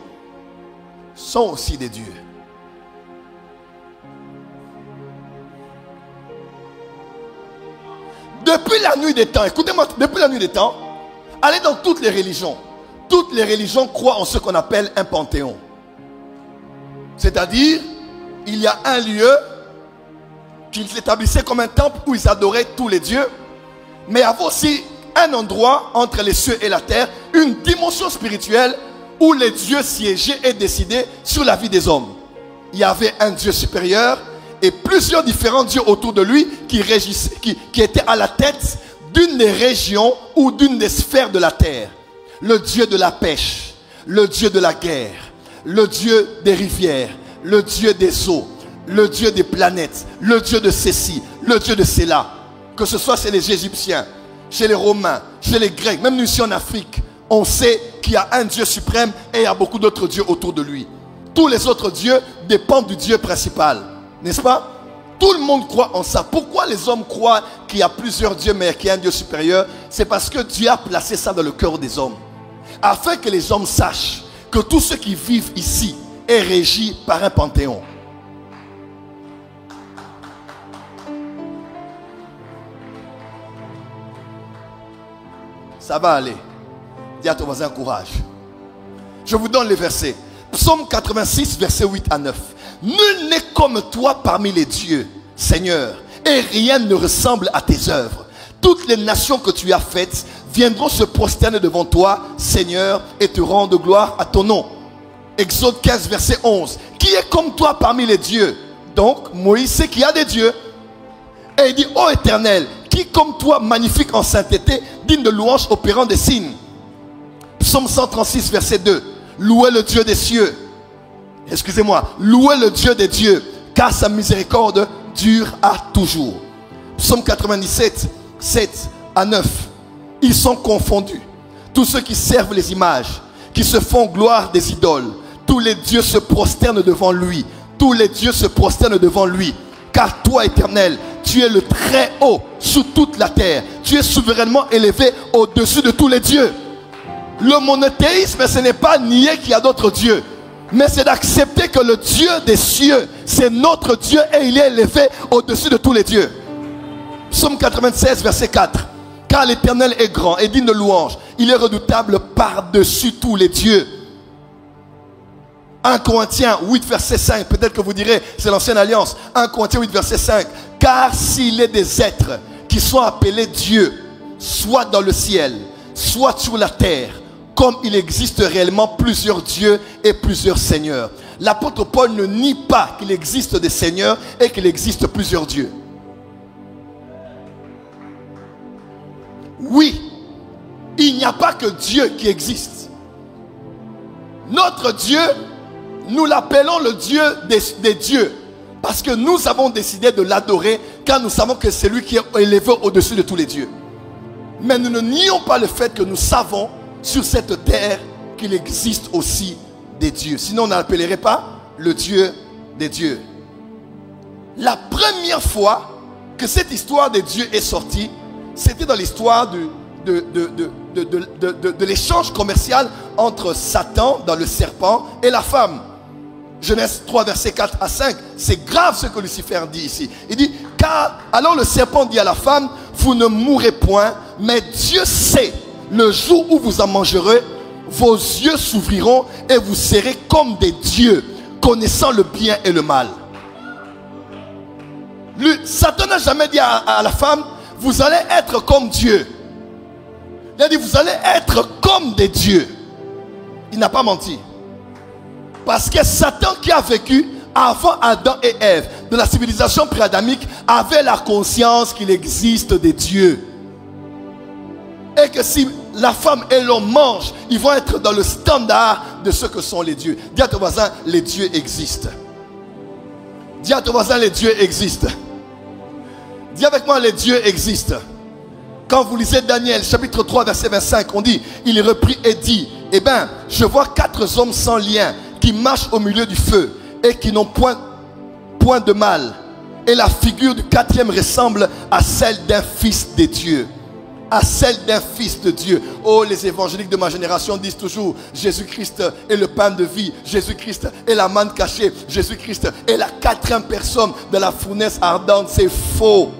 sont aussi des dieux. Depuis la nuit des temps, écoutez-moi, depuis la nuit des temps, allez dans toutes les religions. Toutes les religions croient en ce qu'on appelle un panthéon. C'est-à-dire, il y a un lieu qu'ils établissaient comme un temple où ils adoraient tous les dieux. Mais il y avait aussi un endroit entre les cieux et la terre, une dimension spirituelle où les dieux siégeaient et décidaient sur la vie des hommes. Il y avait un Dieu supérieur et plusieurs différents dieux autour de lui qui régissaient, qui étaient à la tête d'une des régions ou d'une des sphères de la terre. Le Dieu de la pêche, le Dieu de la guerre, le Dieu des rivières, le Dieu des eaux, le Dieu des planètes, le Dieu de ceci, le Dieu de cela. Que ce soit chez les Égyptiens, chez les Romains, chez les Grecs, même nous ici en Afrique, on sait qu'il y a un Dieu suprême et il y a beaucoup d'autres dieux autour de lui. Tous les autres dieux dépendent du Dieu principal, n'est-ce pas? Tout le monde croit en ça. Pourquoi les hommes croient qu'il y a plusieurs dieux mais qu'il y a un Dieu supérieur? C'est parce que Dieu a placé ça dans le cœur des hommes. Afin que les hommes sachent que tous ceux qui vivent ici est régi par un panthéon. Ça va aller. Dis à ton voisin courage. Je vous donne les versets. Psaume 86, versets 8 à 9. Nul n'est comme toi parmi les dieux, Seigneur, et rien ne ressemble à tes œuvres. Toutes les nations que tu as faites viendront se prosterner devant toi, Seigneur, et te rendre gloire à ton nom. Exode 15, verset 11. Qui est comme toi parmi les dieux? Donc, Moïse sait qu'il y a des dieux. Et il dit, ô Éternel, qui comme toi, magnifique en sainteté, digne de louange, opérant des signes. Psaume 136, verset 2. Louez le Dieu des cieux. Excusez-moi. Louez le Dieu des dieux, car sa miséricorde dure à toujours. Psaume 97, 7 à 9. ils sont confondus. Tous ceux qui servent les images, qui se font gloire des idoles, tous les dieux se prosternent devant lui. Tous les dieux se prosternent devant lui. Car toi, Éternel, tu es le très haut sous toute la terre. Tu es souverainement élevé au-dessus de tous les dieux. Le monothéisme, ce n'est pas nier qu'il y a d'autres dieux, mais c'est d'accepter que le Dieu des cieux, c'est notre Dieu et il est élevé au-dessus de tous les dieux. Psaume 96, verset 4. Car l'Éternel est grand et digne de louange. Il est redoutable par-dessus tous les dieux. 1 Corinthiens 8, verset 5. Peut-être que vous direz, c'est l'ancienne alliance. 1 Corinthiens 8, verset 5. Car s'il est des êtres qui sont appelés Dieu, soit dans le ciel, soit sur la terre, comme il existe réellement plusieurs dieux et plusieurs seigneurs. L'apôtre Paul ne nie pas qu'il existe des seigneurs et qu'il existe plusieurs dieux. Oui, il n'y a pas que Dieu qui existe. Notre Dieu, nous l'appelons le Dieu des dieux. Parce que nous avons décidé de l'adorer, car nous savons que c'est lui qui est élevé au-dessus de tous les dieux. Mais nous ne nions pas le fait que nous savons sur cette terre qu'il existe aussi des dieux. Sinon on n'appellerait pas le Dieu des dieux. La première fois que cette histoire des dieux est sortie, c'était dans l'histoire de l'échange commercial entre Satan, dans le serpent, et la femme. Genèse 3, verset 4 à 5. C'est grave ce que Lucifer dit ici. Il dit, car alors le serpent dit à la femme, vous ne mourrez point, mais Dieu sait, le jour où vous en mangerez, vos yeux s'ouvriront et vous serez comme des dieux, connaissant le bien et le mal. Satan n'a jamais dit à la femme, vous allez être comme Dieu. Il a dit, vous allez être comme des dieux. Il n'a pas menti. Parce que Satan qui a vécu avant Adam et Ève, de la civilisation pré-adamique, avait la conscience qu'il existe des dieux. Et que si la femme et l'homme mangent, ils vont être dans le standard de ce que sont les dieux. Dis à ton voisin, les dieux existent. Dis à ton voisin, les dieux existent. Dis avec moi, les dieux existent. Quand vous lisez Daniel, chapitre 3, verset 25, on dit, il reprit et dit, eh bien, je vois 4 hommes sans lien qui marchent au milieu du feu et qui n'ont point de mal. Et la figure du 4e ressemble à celle d'un fils des dieux. À celle d'un fils de Dieu. Oh, les évangéliques de ma génération disent toujours, Jésus-Christ est le pain de vie, Jésus-Christ est la manne cachée, Jésus-Christ est la 4e personne de la fournaise ardente. C'est faux.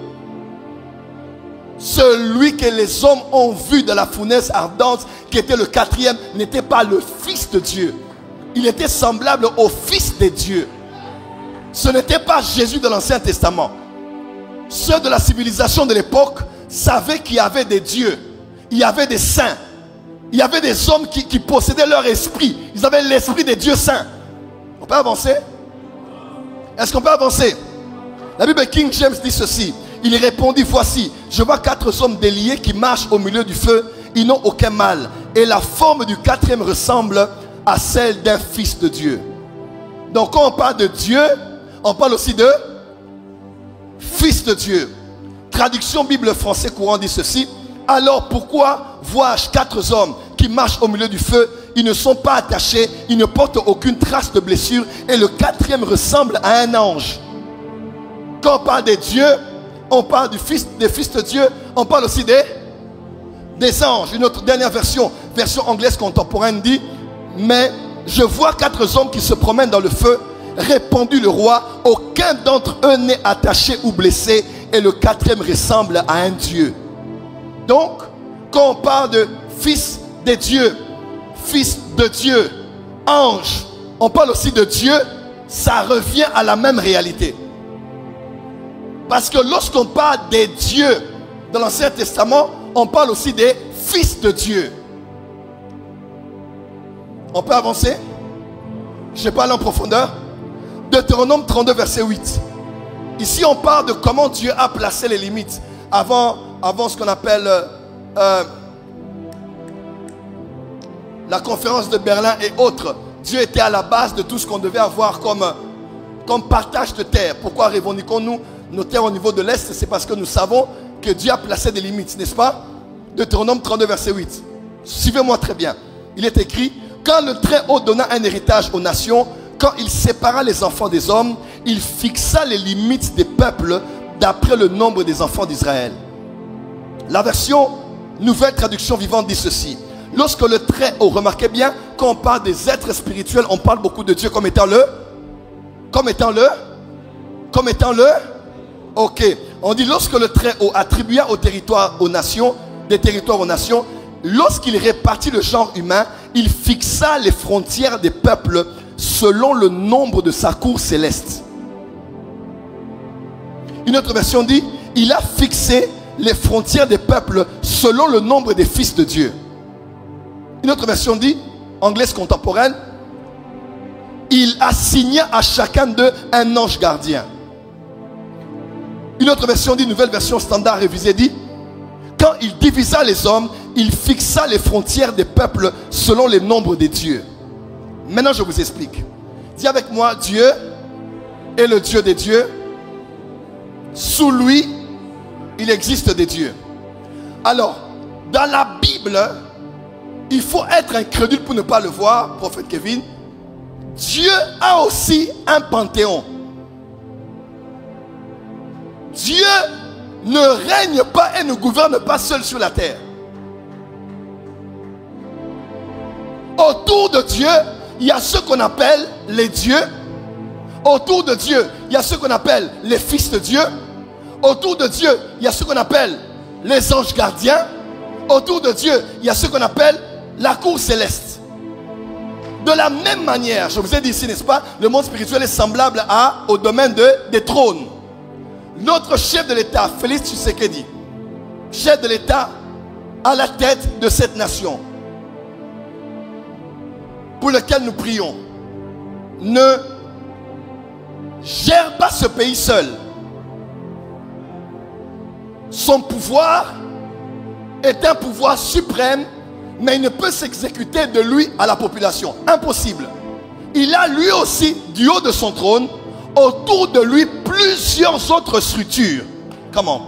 Celui que les hommes ont vu de la fournaise ardente, qui était le 4e, n'était pas le fils de Dieu. Il était semblable au fils de Dieu. Ce n'était pas Jésus de l'Ancien Testament. Ceux de la civilisation de l'époque savaient qu'il y avait des dieux. Il y avait des saints. Il y avait des hommes qui possédaient leur esprit. Ils avaient l'esprit des dieux saints. On peut avancer? Est-ce qu'on peut avancer? La Bible King James dit ceci. Il répondit, voici, je vois 4 hommes déliés qui marchent au milieu du feu. Ils n'ont aucun mal. Et la forme du 4e ressemble à celle d'un fils de Dieu. Donc quand on parle de Dieu, on parle aussi de fils de Dieu. Traduction Bible français courant dit ceci. Alors pourquoi vois-je 4 hommes qui marchent au milieu du feu? Ils ne sont pas attachés, ils ne portent aucune trace de blessure. Et le 4e ressemble à un ange. Quand on parle des dieux, on parle des fils de Dieu. On parle aussi des anges. Une autre dernière version anglaise contemporaine dit, mais je vois 4 hommes qui se promènent dans le feu. Répondit le roi, aucun d'entre eux n'est attaché ou blessé. Et le 4e ressemble à un Dieu. Donc, quand on parle de fils des dieux, fils de Dieu, ange, on parle aussi de Dieu, ça revient à la même réalité. Parce que lorsqu'on parle des dieux dans l'Ancien Testament, on parle aussi des fils de Dieu. On peut avancer? Je vais pas aller en profondeur. Deutéronome 32, verset 8. Ici, on parle de comment Dieu a placé les limites. Avant ce qu'on appelle la conférence de Berlin et autres. Dieu était à la base de tout ce qu'on devait avoir comme partage de terre. Pourquoi revendiquons-nous nos terres au niveau de l'Est? C'est parce que nous savons que Dieu a placé des limites, n'est-ce pas? Deutéronome 32, verset 8. Suivez-moi très bien. Il est écrit, quand le Très-Haut donna un héritage aux nations, quand il sépara les enfants des hommes, il fixa les limites des peuples d'après le nombre des enfants d'Israël. La version Nouvelle Traduction Vivante dit ceci. Lorsque le Très-Haut, remarquez bien, quand on parle des êtres spirituels, on parle beaucoup de Dieu comme étant le, ok. On dit lorsque le Très-Haut attribua au territoire, aux nations, des territoires aux nations, lorsqu'il répartit le genre humain, il fixa les frontières des peuples selon le nombre de sa cour céleste. Une autre version dit, il a fixé les frontières des peuples selon le nombre des fils de Dieu. Une autre version dit, anglaise contemporaine, il assigna à chacun d'eux un ange gardien. Une autre version dit, nouvelle version standard révisée dit, quand il divisa les hommes, il fixa les frontières des peuples selon les nombres des dieux. Maintenant je vous explique. Dis avec moi, Dieu est le Dieu des dieux. Sous lui, il existe des dieux. Alors, dans la Bible, il faut être incrédule pour ne pas le voir, prophète Kevin. Dieu a aussi un panthéon. Dieu ne règne pas et ne gouverne pas seul sur la terre. Autour de Dieu, il y a ce qu'on appelle les dieux. Autour de Dieu, il y a ce qu'on appelle les fils de Dieu. Autour de Dieu, il y a ce qu'on appelle les anges gardiens. Autour de Dieu, il y a ce qu'on appelle la cour céleste. De la même manière, je vous ai dit ici, n'est-ce pas, le monde spirituel est semblable au domaine des trônes. Notre chef de l'État, Félix Tshisekedi, chef de l'État à la tête de cette nation, pour lequel nous prions, ne gère pas ce pays seul. Son pouvoir est un pouvoir suprême, mais il ne peut s'exécuter de lui à la population. Impossible. Il a lui aussi, du haut de son trône, autour de lui plusieurs autres structures. Comment?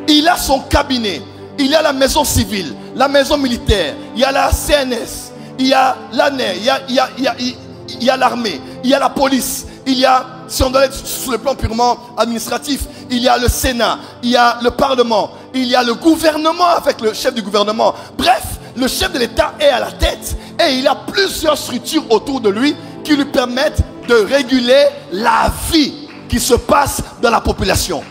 Il a son cabinet, il y a la maison civile, la maison militaire, il y a la CNS, il y a l'ANER, il y a l'armée, il y a la police, il y a, si on doit être sur le plan purement administratif, il y a le Sénat, il y a le Parlement, il y a le gouvernement avec le chef du gouvernement. Bref, le chef de l'État est à la tête et il a plusieurs structures autour de lui qui lui permettent de réguler la vie qui se passe dans la population.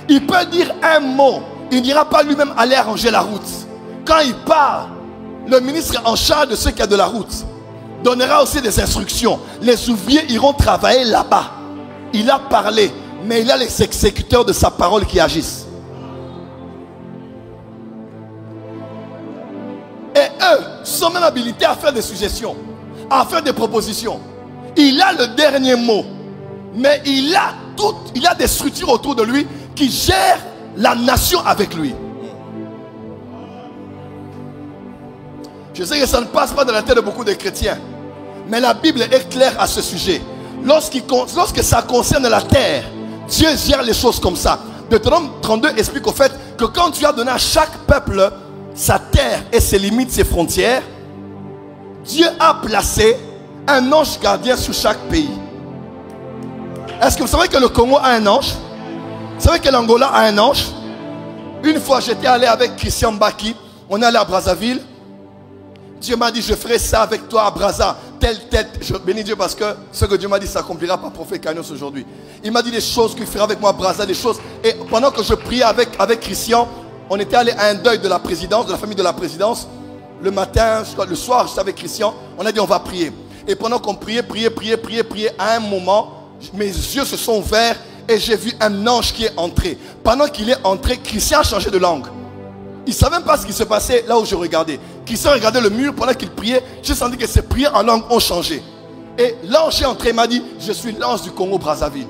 Il peut dire un mot, il n'ira pas lui-même aller arranger la route. Quand il part, le ministre en charge de ceux qui a de la route donnera aussi des instructions. Les ouvriers iront travailler là-bas. Il a parlé, mais il a les exécuteurs de sa parole qui agissent. Et eux sont même habilités à faire des suggestions, à faire des propositions. Il a le dernier mot, mais il a des structures autour de lui qui gèrent la nation avec lui. Je sais que ça ne passe pas dans la tête de beaucoup de chrétiens, mais la Bible est claire à ce sujet. Lorsque ça concerne la terre, Dieu gère les choses comme ça. Deutéronome 32 explique au fait que quand Dieu a donné à chaque peuple sa terre et ses limites, ses frontières, Dieu a placé un ange gardien sur chaque pays. Est-ce que vous savez que le Congo a un ange? Vous savez que l'Angola a un ange? Une fois j'étais allé avec Christian Baki, on est allé à Brazzaville. Dieu m'a dit, je ferai ça avec toi à Brazza, telle tête. Je bénis Dieu parce que ce que Dieu m'a dit s'accomplira par prophète Kainos aujourd'hui. Il m'a dit des choses qu'il fera avec moi à Brazza, des choses. Et pendant que je priais avec Christian, on était allé à un deuil de la présidence, de la famille de la présidence. Le matin, le soir, j'étais avec Christian, on a dit on va prier. Et pendant qu'on priait, à un moment, mes yeux se sont ouverts et j'ai vu un ange qui est entré. Pendant qu'il est entré, Christian a changé de langue. Il ne savait même pas ce qui se passait là où je regardais. Christian regardait le mur pendant qu'il priait. J'ai senti que ses prières en langue ont changé. Et l'ange est entré, il m'a dit, je suis l'ange du Congo Brazzaville.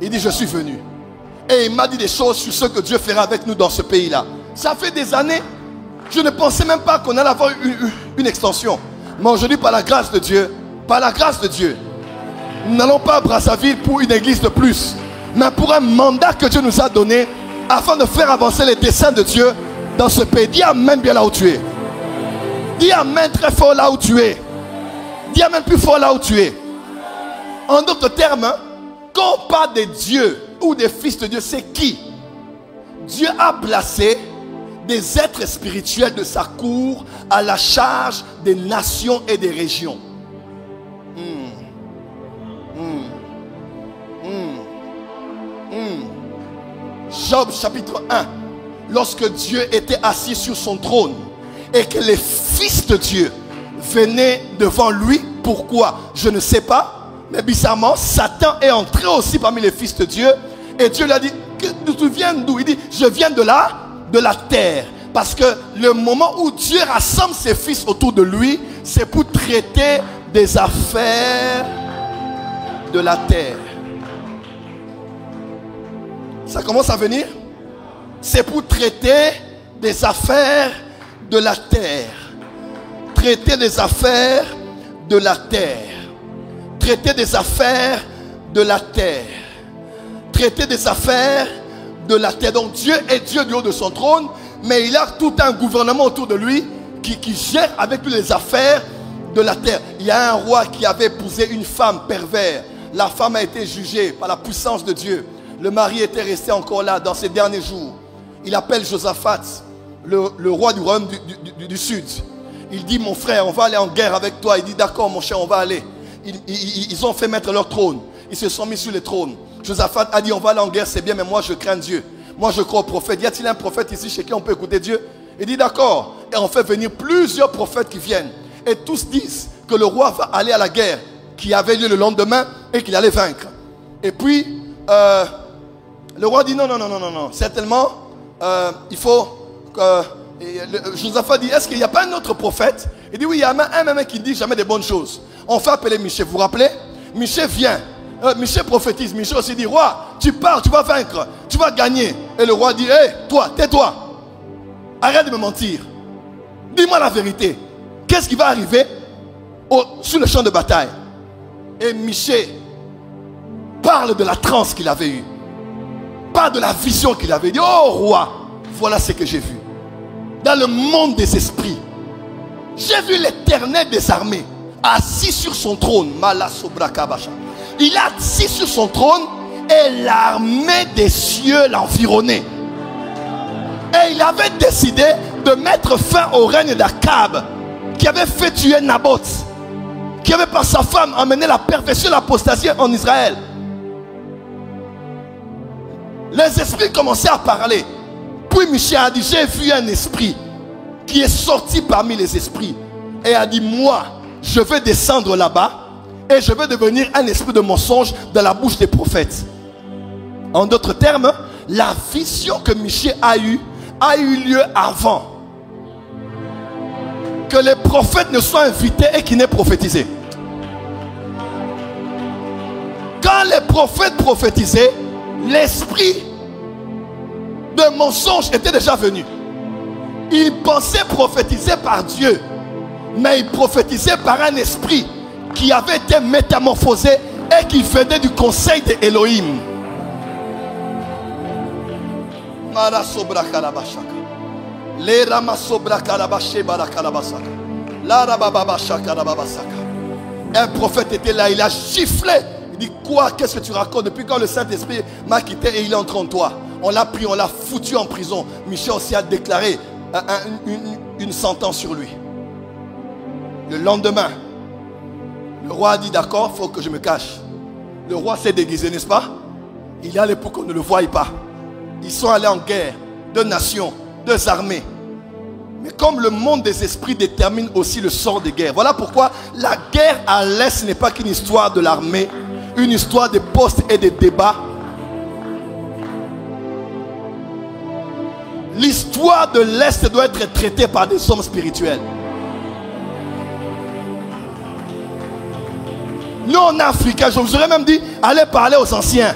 Il dit, je suis venu. Et il m'a dit des choses sur ce que Dieu fera avec nous dans ce pays-là. Ça fait des années, je ne pensais même pas qu'on allait avoir une extension. Mais aujourd'hui, par la grâce de Dieu, nous n'allons pas à Brazzaville pour une église de plus, mais pour un mandat que Dieu nous a donné afin de faire avancer les desseins de Dieu dans ce pays. Dis amen bien là où tu es. Dis amen très fort là où tu es. Dis amen plus fort là où tu es. En d'autres termes, quand on parle de Dieu ou des fils de Dieu, c'est qui? Dieu a placé des êtres spirituels de sa cour à la charge des nations et des régions. Job chapitre 1. Lorsque Dieu était assis sur son trône et que les fils de Dieu venaient devant lui, pourquoi? Je ne sais pas. Mais bizarrement, Satan est entré aussi parmi les fils de Dieu. Et Dieu lui a dit, tu viens d'où? Il dit, je viens de la terre. Parce que le moment où Dieu rassemble ses fils autour de lui, c'est pour traiter des affaires de la terre. Ça commence à venir? C'est pour traiter des affaires de la terre. Traiter des affaires de la terre. Traiter des affaires de la terre. Traiter des affaires de la terre. Donc Dieu est Dieu du haut de son trône, mais il a tout un gouvernement autour de lui qui gère avec lui les affaires de la terre. Il y a un roi qui avait épousé une femme perverse. La femme a été jugée par la puissance de Dieu. Le mari était resté encore là dans ses derniers jours. Il appelle Josaphat, le roi du royaume du sud. Il dit, mon frère, on va aller en guerre avec toi. Il dit, d'accord mon cher, on va aller. Ils ont fait mettre leur trône. Ils se sont mis sur les trônes. Josaphat a dit, on va aller en guerre, c'est bien, mais moi je crains Dieu. Moi je crois au prophète. Y a-t-il un prophète ici chez qui on peut écouter Dieu? Il dit, d'accord. Et on fait venir plusieurs prophètes qui viennent. Et tous disent que le roi va aller à la guerre qui avait lieu le lendemain et qu'il allait vaincre. Et puis, le roi dit, non, certainement, il faut que... Josaphat dit, est-ce qu'il n'y a pas un autre prophète? Il dit, oui, il y a un même qui ne dit jamais des bonnes choses. On fait appeler Michée, vous vous rappelez? Michée vient. Michée prophétise. Michée aussi dit, roi, tu pars, tu vas vaincre, tu vas gagner. Et le roi dit, hé, toi, tais-toi. Arrête de me mentir. Dis-moi la vérité. Qu'est-ce qui va arriver sur le champ de bataille? Et Michée parle de la transe qu'il avait eue. Parle de la vision qu'il avait. Il dit, oh roi, voilà ce que j'ai vu. Dans le monde des esprits, j'ai vu l'Éternel des armées assis sur son trône. Il est assis sur son trône et l'armée des cieux l'environnait. Et il avait décidé de mettre fin au règne d'Akab, qui avait fait tuer Naboth, qui avait par sa femme amené la perversion et l'apostasie en Israël. Les esprits commençaient à parler. Puis Michée a dit, j'ai vu un esprit qui est sorti parmi les esprits. Et a dit, moi, je vais descendre là-bas et je vais devenir un esprit de mensonge dans la bouche des prophètes. En d'autres termes, la vision que Michée a eu lieu avant que les prophètes ne soient invités et qu'ils n'aient prophétisé. Quand les prophètes prophétisaient, l'esprit de mensonge était déjà venu. Ils pensaient prophétiser par Dieu, mais ils prophétisaient par un esprit qui avait été métamorphosé et qui venait du conseil d'Elohim. Un prophète était là, il a giflé. Il dit, quoi, qu'est-ce que tu racontes? Depuis quand le Saint-Esprit m'a quitté et il est entré en toi? On l'a pris, on l'a foutu en prison. Michée aussi a déclaré une sentence sur lui. Le lendemain, le roi a dit, d'accord, il faut que je me cache. Le roi s'est déguisé, n'est-ce pas? Il est allé pour qu'on ne le voie pas. Ils sont allés en guerre, 2 nations, 2 armées. Mais comme le monde des esprits détermine aussi le sort des guerres, voilà pourquoi la guerre à l'Est n'est pas qu'une histoire de l'armée, une histoire de postes et de débats. L'histoire de l'Est doit être traitée par des hommes spirituels. Nous, en Afrique, je vous aurais même dit, allez parler aux anciens.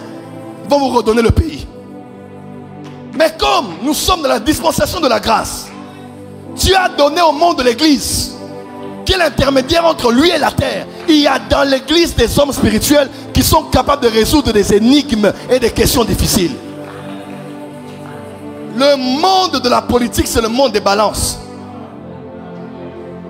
Ils vont vous redonner le pays. Mais comme nous sommes dans la dispensation de la grâce, Dieu a donné au monde de l'église, qui est l'intermédiaire entre lui et la terre. Il y a dans l'église des hommes spirituels qui sont capables de résoudre des énigmes et des questions difficiles. Le monde de la politique, c'est le monde des balances.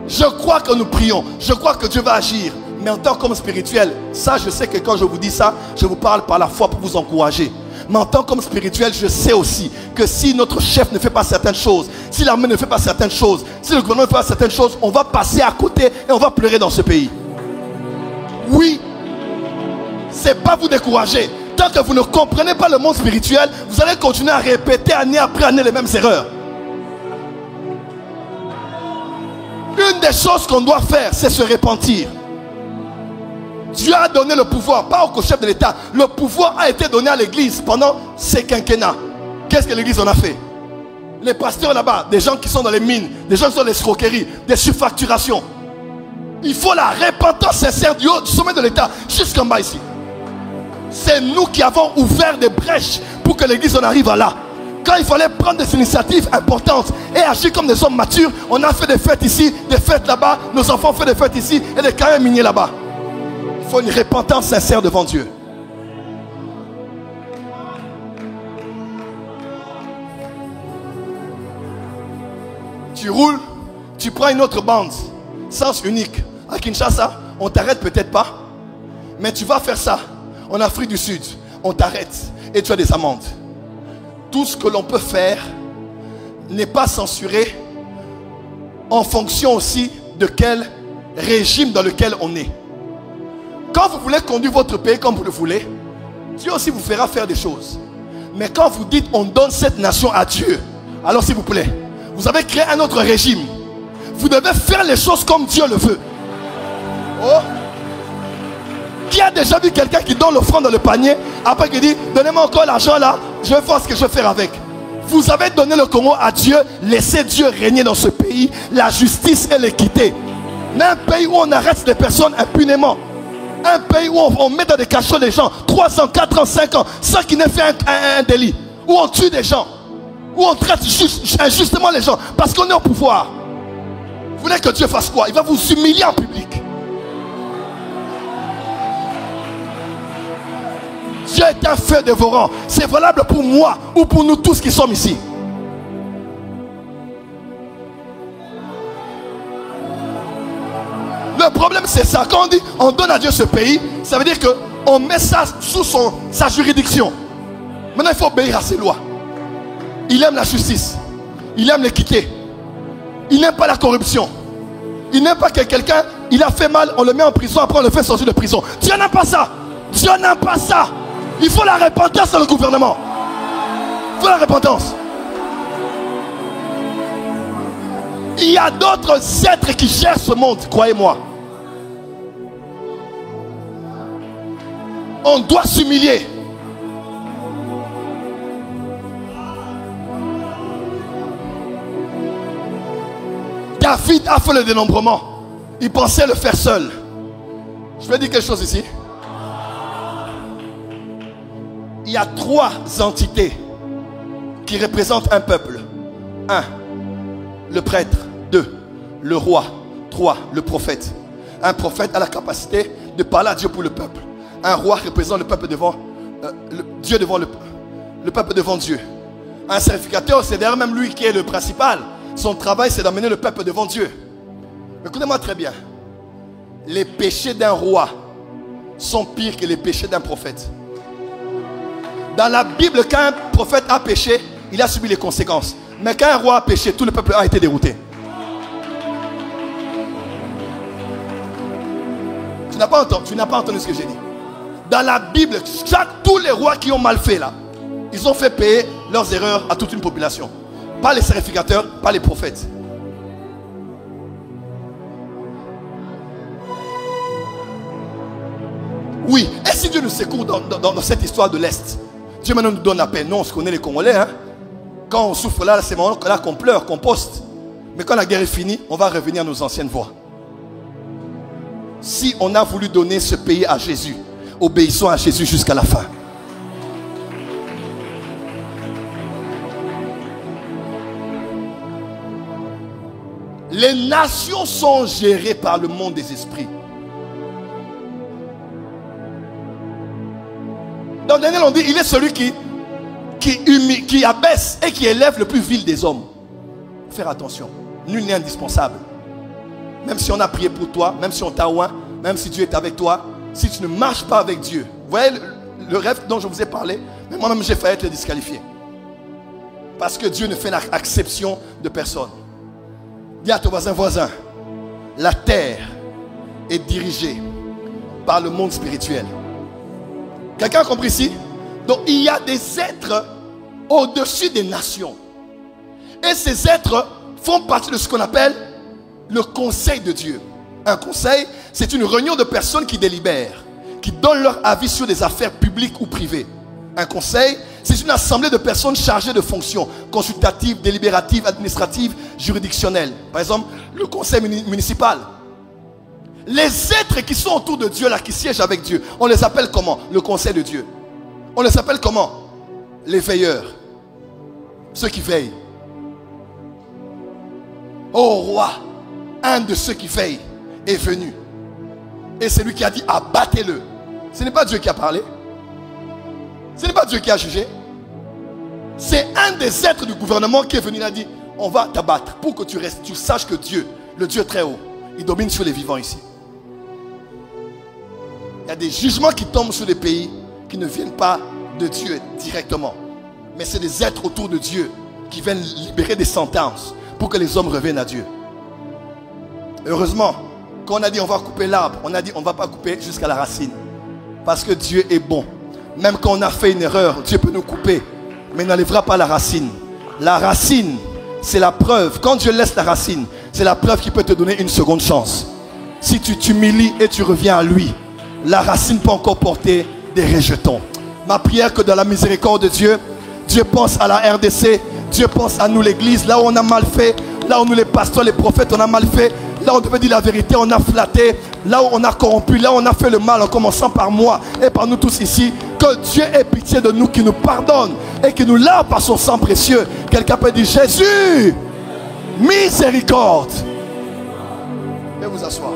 Je crois que nous prions. Je crois que Dieu va agir. Mais en tant qu'homme spirituel, ça je sais que quand je vous dis ça, je vous parle par la foi pour vous encourager. Mais en tant qu'homme spirituel, je sais aussi que si notre chef ne fait pas certaines choses, si l'armée ne fait pas certaines choses, si le gouvernement ne fait pas certaines choses, on va passer à côté et on va pleurer dans ce pays. Oui, c'est pas vous décourager. Tant que vous ne comprenez pas le monde spirituel, vous allez continuer à répéter année après année les mêmes erreurs. Une des choses qu'on doit faire, c'est se repentir. Dieu a donné le pouvoir, pas au chef de l'État. Le pouvoir a été donné à l'église pendant ces quinquennats. Qu'est-ce que l'église en a fait? Les pasteurs là-bas, des gens qui sont dans les mines, des gens qui sont dans les escroqueries, des surfacturations. Il faut la repentance sincère du haut, du sommet de l'État, jusqu'en bas ici. C'est nous qui avons ouvert des brèches pour que l'église en arrive à là. Quand il fallait prendre des initiatives importantes et agir comme des hommes matures, on a fait des fêtes ici, des fêtes là-bas, nos enfants ont fait des fêtes ici et des carrières miniers là-bas. Il faut une repentance sincère devant Dieu. Tu roules, tu prends une autre bande, sens unique. À Kinshasa, on t'arrête peut-être pas, mais tu vas faire ça. En Afrique du Sud, on t'arrête et tu as des amendes. Tout ce que l'on peut faire n'est pas censuré en fonction aussi de quel régime dans lequel on est. Quand vous voulez conduire votre pays comme vous le voulez, Dieu aussi vous fera faire des choses. Mais quand vous dites on donne cette nation à Dieu, alors s'il vous plaît, vous avez créé un autre régime. Vous devez faire les choses comme Dieu le veut. Oh! Qui a déjà vu quelqu'un qui donne l'offrande dans le panier, après qui dit donnez-moi encore l'argent là, je vais voir ce que je vais faire avec. Vous avez donné le Congo à Dieu, laissez Dieu régner dans ce pays, la justice et l'équité. Mais un pays où on arrête des personnes impunément, un pays où on met dans des cachots des gens 3 ans, 4 ans, 5 ans sans qu'ils n'aient fait un délit, où on tue des gens, où on traite injustement les gens parce qu'on est au pouvoir. Vous voulez que Dieu fasse quoi? Il va vous humilier en public. Dieu est un feu dévorant. C'est valable pour moi ou pour nous tous qui sommes ici. Le problème c'est ça. Quand on dit on donne à Dieu ce pays, ça veut dire qu'on met ça sous sa juridiction. Maintenant il faut obéir à ses lois. Il aime la justice. Il aime l'équité. Il n'aime pas la corruption. Il n'aime pas que quelqu'un, il a fait mal, on le met en prison, après on le fait sortir de prison. Dieu n'aime pas ça. Dieu n'aime pas ça. Il faut la repentance dans le gouvernement. Il faut la repentance. Il y a d'autres êtres qui gèrent ce monde, croyez-moi. On doit s'humilier. David a fait le dénombrement. Il pensait le faire seul. Je vais dire quelque chose ici. Il y a 3 entités qui représentent un peuple. 1, le prêtre. 2, le roi. 3, le prophète. Un prophète a la capacité de parler à Dieu pour le peuple. Un roi représente le peuple devant Dieu, devant le peuple devant Dieu. Un sacrificateur, c'est d'ailleurs même lui qui est le principal. Son travail, c'est d'amener le peuple devant Dieu. Écoutez-moi très bien. Les péchés d'un roi sont pires que les péchés d'un prophète. Dans la Bible, quand un prophète a péché, il a subi les conséquences. Mais quand un roi a péché, tout le peuple a été dérouté. Tu n'as pas entendu ce que j'ai dit. Dans la Bible, tous les rois qui ont mal fait là, ils ont fait payer leurs erreurs à toute une population. Pas les sacrificateurs, pas les prophètes. Oui, et si Dieu nous secoue dans cette histoire de l'Est, Dieu maintenant nous donne la paix. Nous, on se connaît les Congolais. Hein? Quand on souffre là, c'est là qu'on pleure, qu'on poste. Mais quand la guerre est finie, on va revenir à nos anciennes voies. Si on a voulu donner ce pays à Jésus, obéissons à Jésus jusqu'à la fin. Les nations sont gérées par le monde des esprits. Dans Daniel, on dit, il est celui qui qui abaisse et qui élève le plus vil des hommes. Faire attention. Nul n'est indispensable. Même si on a prié pour toi, même si on t'a oint, même si Dieu est avec toi, si tu ne marches pas avec Dieu. Vous voyez le rêve dont je vous ai parlé, mais moi-même j'ai failli être disqualifié. Parce que Dieu ne fait l'acception de personne. Dis à ton voisin, la terre est dirigée par le monde spirituel. Quelqu'un a compris ici? Donc il y a des êtres au-dessus des nations. Et ces êtres font partie de ce qu'on appelle le conseil de Dieu. Un conseil, c'est une réunion de personnes qui délibèrent, qui donnent leur avis sur des affaires publiques ou privées. Un conseil, c'est une assemblée de personnes chargées de fonctions consultatives, délibératives, administratives, juridictionnelles. Par exemple, le conseil municipal. Les êtres qui sont autour de Dieu, là, qui siègent avec Dieu, on les appelle comment? Le conseil de Dieu. On les appelle comment? Les veilleurs. Ceux qui veillent. Ô roi, un de ceux qui veillent est venu. Et c'est lui qui a dit abattez-le. Ce n'est pas Dieu qui a parlé. Ce n'est pas Dieu qui a jugé. C'est un des êtres du gouvernement qui est venu et a dit on va t'abattre pour que tu restes, tu saches que Dieu, le Dieu très haut, il domine sur les vivants ici. Il y a des jugements qui tombent sur les pays qui ne viennent pas de Dieu directement. Mais c'est des êtres autour de Dieu qui viennent libérer des sentences pour que les hommes reviennent à Dieu. Heureusement, quand on a dit on va couper l'arbre, on a dit on ne va pas couper jusqu'à la racine. Parce que Dieu est bon. Même quand on a fait une erreur, Dieu peut nous couper. Mais il n'enlèvera pas la racine. La racine, c'est la preuve. Quand Dieu laisse la racine, c'est la preuve qu'il peut te donner une seconde chance. Si tu t'humilies et tu reviens à lui, la racine peut encore porter des rejetons. Ma prière que dans la miséricorde de Dieu, Dieu pense à la RDC, Dieu pense à nous l'église, là où on a mal fait, là où nous les pasteurs, les prophètes, on a mal fait, là où on devait dire la vérité, on a flatté, là où on a corrompu, là où on a fait le mal en commençant par moi et par nous tous ici. Que Dieu ait pitié de nous, qui nous pardonne et qui nous lave par son sang précieux. Quelqu'un peut dire Jésus, miséricorde. Et vous asseoir.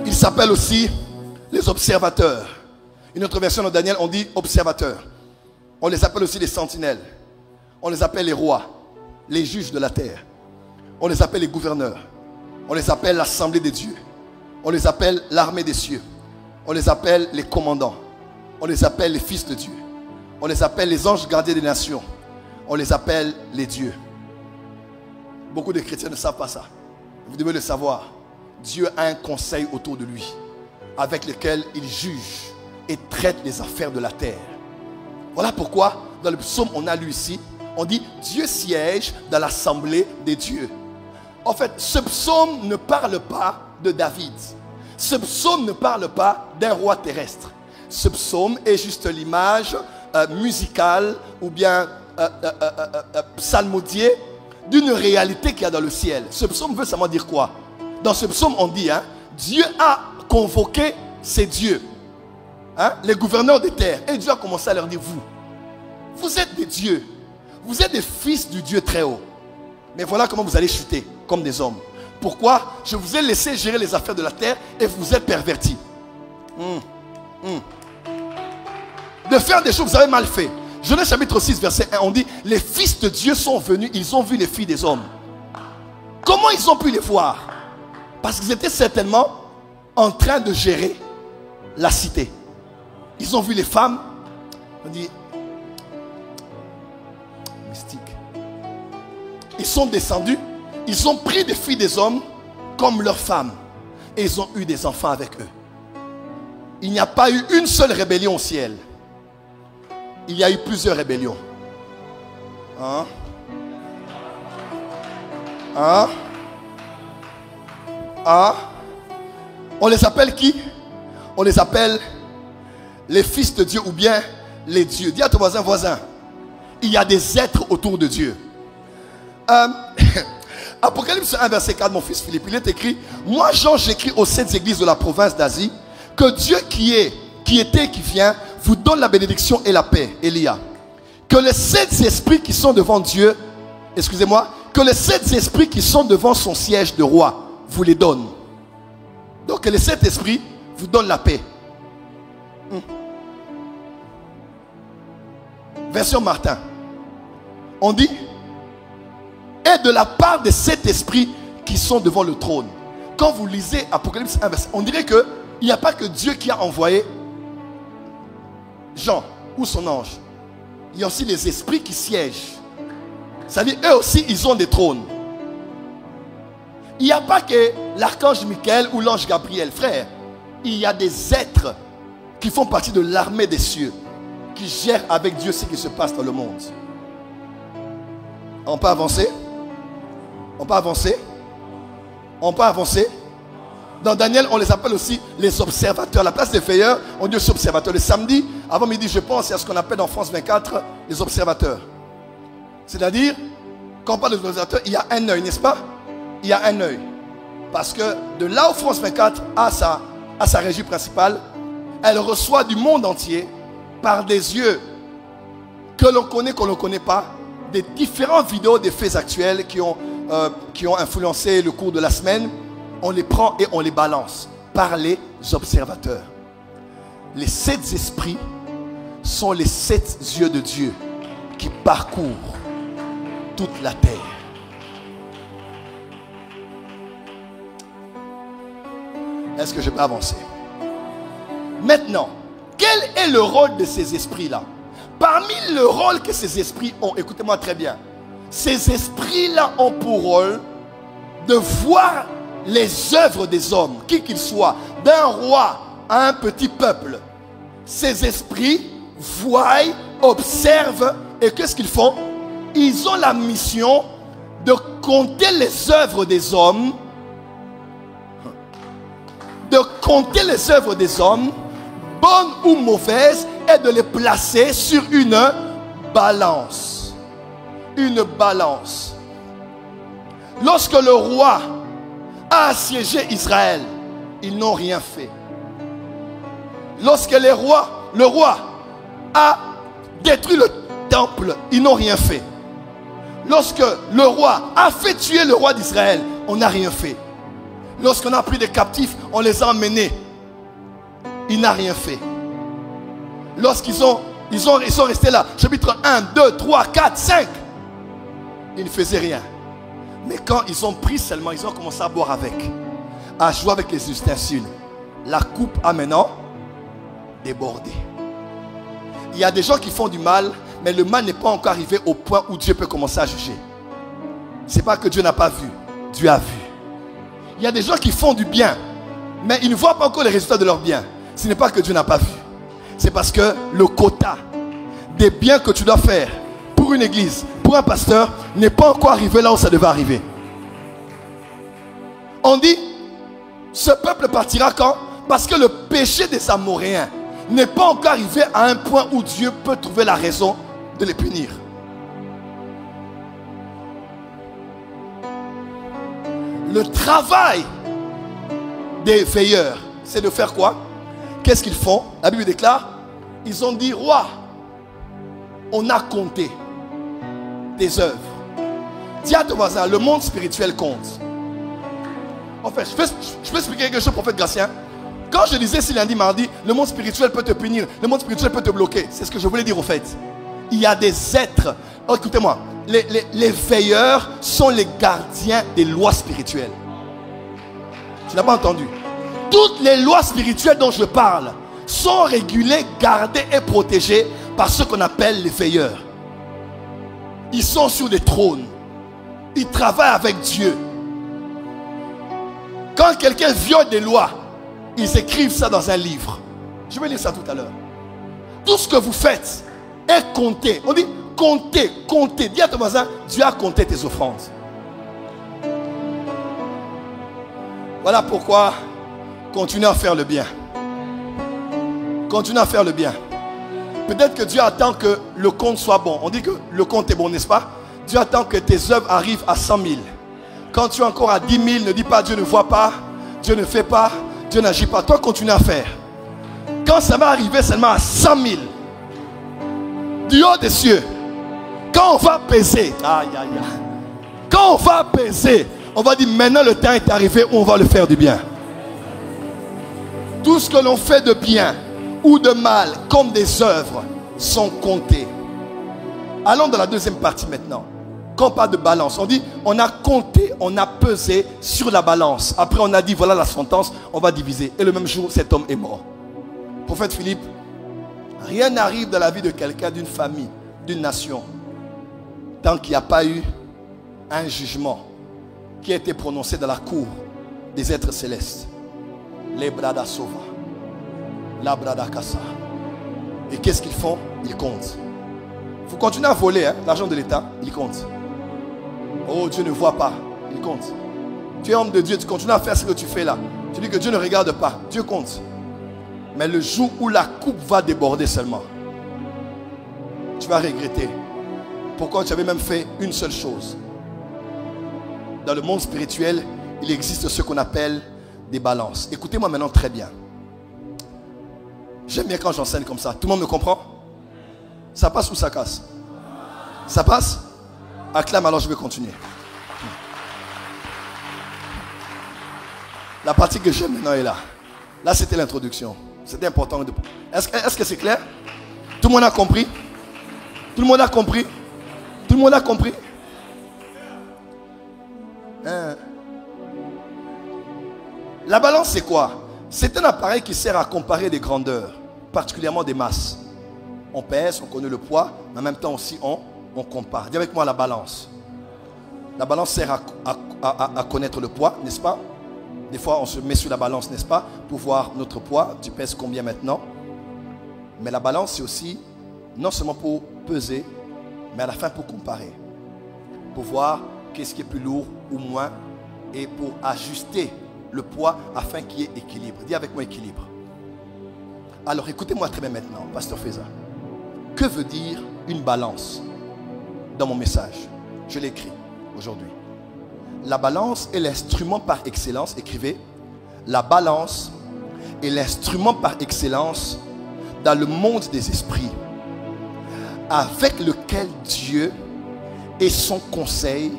Il s'appelle aussi les observateurs. Une autre version de Daniel, on dit observateurs. On les appelle aussi les sentinelles. On les appelle les rois, les juges de la terre. On les appelle les gouverneurs. On les appelle l'assemblée des dieux. On les appelle l'armée des cieux. On les appelle les commandants. On les appelle les fils de Dieu. On les appelle les anges gardiens des nations. On les appelle les dieux. Beaucoup de chrétiens ne savent pas ça. Vous devez le savoir. Dieu a un conseil autour de lui avec lequel il juge et traite les affaires de la terre. Voilà pourquoi dans le psaume on a lu ici, on dit Dieu siège dans l'assemblée des dieux. En fait, ce psaume ne parle pas de David. Ce psaume ne parle pas d'un roi terrestre. Ce psaume est juste l'image musicale ou bien psalmodiée d'une réalité qu'il y a dans le ciel. Ce psaume veut seulement dire quoi? Dans ce psaume on dit Dieu a convoqué ses dieux, les gouverneurs des terres, et Dieu a commencé à leur dire vous êtes des dieux, vous êtes des fils du Dieu très haut, mais voilà comment vous allez chuter comme des hommes. Pourquoi? Je vous ai laissé gérer les affaires de la terre et vous êtes pervertis. De faire des choses, vous avez mal fait. Genèse chapitre 6 verset 1, on dit les fils de Dieu sont venus, ils ont vu les filles des hommes. Comment ils ont pu les voir? Parce qu'ils étaient certainement en train de gérer la cité. Ils ont vu les femmes, on dit mystique. Ils sont descendus, ils ont pris des filles des hommes comme leurs femmes et ils ont eu des enfants avec eux. Il n'y a pas eu une seule rébellion au ciel. Il y a eu plusieurs rébellions. On les appelle qui? On les appelle les fils de Dieu ou bien les dieux. Dis à ton voisin, il y a des êtres autour de Dieu. Apocalypse 1 verset 4, mon fils Philippe, il est écrit: moi Jean j'écris aux 7 églises de la province d'Asie, que Dieu qui était et qui vient vous donne la bénédiction et la paix. Elia. Que les 7 esprits qui sont devant Dieu, excusez-moi, que les 7 esprits qui sont devant son siège de roi vous les donne. Donc que les 7 esprits vous donnent la paix. version Martin. On dit, et de la part de cet esprit qui sont devant le trône. Quand vous lisez Apocalypse 1, on dirait qu'il n'y a pas que Dieu qui a envoyé Jean ou son ange. Il y a aussi les esprits qui siègent. C'est-à-dire, eux aussi, ils ont des trônes. Il n'y a pas que l'archange Michael ou l'ange Gabriel, frère. Il y a des êtres qui font partie de l'armée des cieux, qui gèrent avec Dieu ce qui se passe dans le monde. On peut avancer? On peut avancer? On peut avancer? Dans Daniel, on les appelle aussi les observateurs. La place des veilleurs, on dit aussi observateurs. Le samedi, avant midi, je pense, il y a ce qu'on appelle en France 24 les observateurs. C'est-à-dire, quand on parle des observateurs, il y a un œil, n'est-ce pas? Il y a un œil. Parce que de là où France 24 a sa régie principale, elle reçoit du monde entier par des yeux que l'on connaît, qu'on ne connaît pas, des différentes vidéos des faits actuels qui ont influencé le cours de la semaine. On les prend et on les balance par les observateurs. Les 7 esprits sont les 7 yeux de Dieu qui parcourent toute la terre. Est-ce que je peux avancer? Maintenant, quel est le rôle de ces esprits-là? Parmi le rôle que ces esprits ont, écoutez-moi très bien, ces esprits-là ont pour rôle de voir les œuvres des hommes, qui qu'ils soient, d'un roi à un petit peuple. Ces esprits voient, observent, et qu'est-ce qu'ils font? Ils ont la mission de compter les œuvres des hommes, bonnes ou mauvaises, et de les placer sur une balance. Une balance. Lorsque le roi a assiégé Israël, ils n'ont rien fait. Lorsque le roi a détruit le temple, ils n'ont rien fait. Lorsque le roi a fait tuer le roi d'Israël, on n'a rien fait. Lorsqu'on a pris des captifs, on les a emmenés. Il n'a rien fait. Lorsqu'ils sont restés là, chapitre 1, 2, 3, 4, 5, ils ne faisaient rien. Mais quand ils ont pris seulement, ils ont commencé à boire avec, à jouer avec les ustensiles. La coupe a maintenant débordé. Il y a des gens qui font du mal, mais le mal n'est pas encore arrivé au point où Dieu peut commencer à juger. Ce n'est pas que Dieu n'a pas vu, Dieu a vu. Il y a des gens qui font du bien, mais ils ne voient pas encore les résultats de leur bien. Ce n'est pas que Dieu n'a pas vu. C'est parce que le quota des biens que tu dois faire pour une église, pour un pasteur, n'est pas encore arrivé là où ça devait arriver. On dit, ce peuple partira quand? Parce que le péché des Amoréens n'est pas encore arrivé à un point où Dieu peut trouver la raison de les punir. Le travail des veilleurs, c'est de faire quoi? Qu'est-ce qu'ils font? La Bible déclare, ils ont dit, roi, on a compté tes œuvres. Dis à ton voisin, le monde spirituel compte. En fait, je peux expliquer quelque chose, prophète Gratien. Quand je disais si lundi, mardi, le monde spirituel peut te punir, le monde spirituel peut te bloquer, c'est ce que je voulais dire au fait. Il y a des êtres, oh, écoutez-moi, les veilleurs sont les gardiens des lois spirituelles. Tu n'as pas entendu? Toutes les lois spirituelles dont je parle sont régulées, gardées et protégées par ce qu'on appelle les veilleurs. Ils sont sur des trônes. Ils travaillent avec Dieu. Quand quelqu'un viole des lois, ils écrivent ça dans un livre. Je vais lire ça tout à l'heure. Tout ce que vous faites est compté. On dit compter, compter. Dis à ton voisin, Dieu a compté tes offrandes. Voilà pourquoi continuez à faire le bien. Continuez à faire le bien. Peut-être que Dieu attend que le compte soit bon. On dit que le compte est bon, n'est-ce pas? Dieu attend que tes œuvres arrivent à 100 000. Quand tu es encore à 10 000, ne dis pas Dieu ne voit pas, Dieu ne fait pas, Dieu n'agit pas. Toi, continue à faire. Quand ça va arriver seulement à 100 000, du haut des cieux, quand on va peser, quand on va peser, on va dire maintenant le temps est arrivé où on va le faire du bien. Tout ce que l'on fait de bien ou de mal, comme des œuvres, sont comptés. Allons dans la deuxième partie maintenant. Quand on parle de balance, on dit, on a compté, on a pesé sur la balance. Après, on a dit, voilà la sentence, on va diviser. Et le même jour, cet homme est mort. Prophète Philippe, rien n'arrive dans la vie de quelqu'un, d'une famille, d'une nation, tant qu'il n'y a pas eu un jugement qui a été prononcé dans la cour des êtres célestes. Les brada sova, la brada kassa. Et qu'est-ce qu'ils font? Ils comptent. Il faut continuer à voler hein, l'argent de l'État, ils comptent. Oh, Dieu ne voit pas, il compte. Tu es homme de Dieu, tu continues à faire ce que tu fais là. Tu dis que Dieu ne regarde pas, Dieu compte. Mais le jour où la coupe va déborder seulement, tu vas regretter. Pourquoi tu avais même fait une seule chose. Dans le monde spirituel, il existe ce qu'on appelle des balances. Écoutez-moi maintenant très bien. J'aime bien quand j'enseigne comme ça. Tout le monde me comprend? Ça passe ou ça casse? Ça passe? Acclame, alors je vais continuer. La partie que j'aime maintenant est là. Là, c'était l'introduction. C'était important. Est-ce que c'est clair? Tout le monde a compris? Tout le monde a compris? Tout le monde a compris? La balance, c'est quoi? C'est un appareil qui sert à comparer des grandeurs, particulièrement des masses. On pèse, on connaît le poids, mais en même temps aussi on compare. Dis avec moi la balance. La balance sert à connaître le poids, n'est-ce pas? Des fois on se met sur la balance, n'est-ce pas? Pour voir notre poids, tu pèses combien maintenant? Mais la balance c'est aussi, non seulement pour peser, mais à la fin pour comparer. Pour voir qu'est-ce qui est plus lourd ou moins et pour ajuster le poids afin qu'il y ait équilibre. Dis avec moi équilibre. Alors écoutez-moi très bien maintenant, Pasteur Feza. Que veut dire une balance? Dans mon message, je l'écris aujourd'hui. La balance est l'instrument par excellence, écrivez. La balance est l'instrument par excellence dans le monde des esprits avec lequel Dieu et son conseil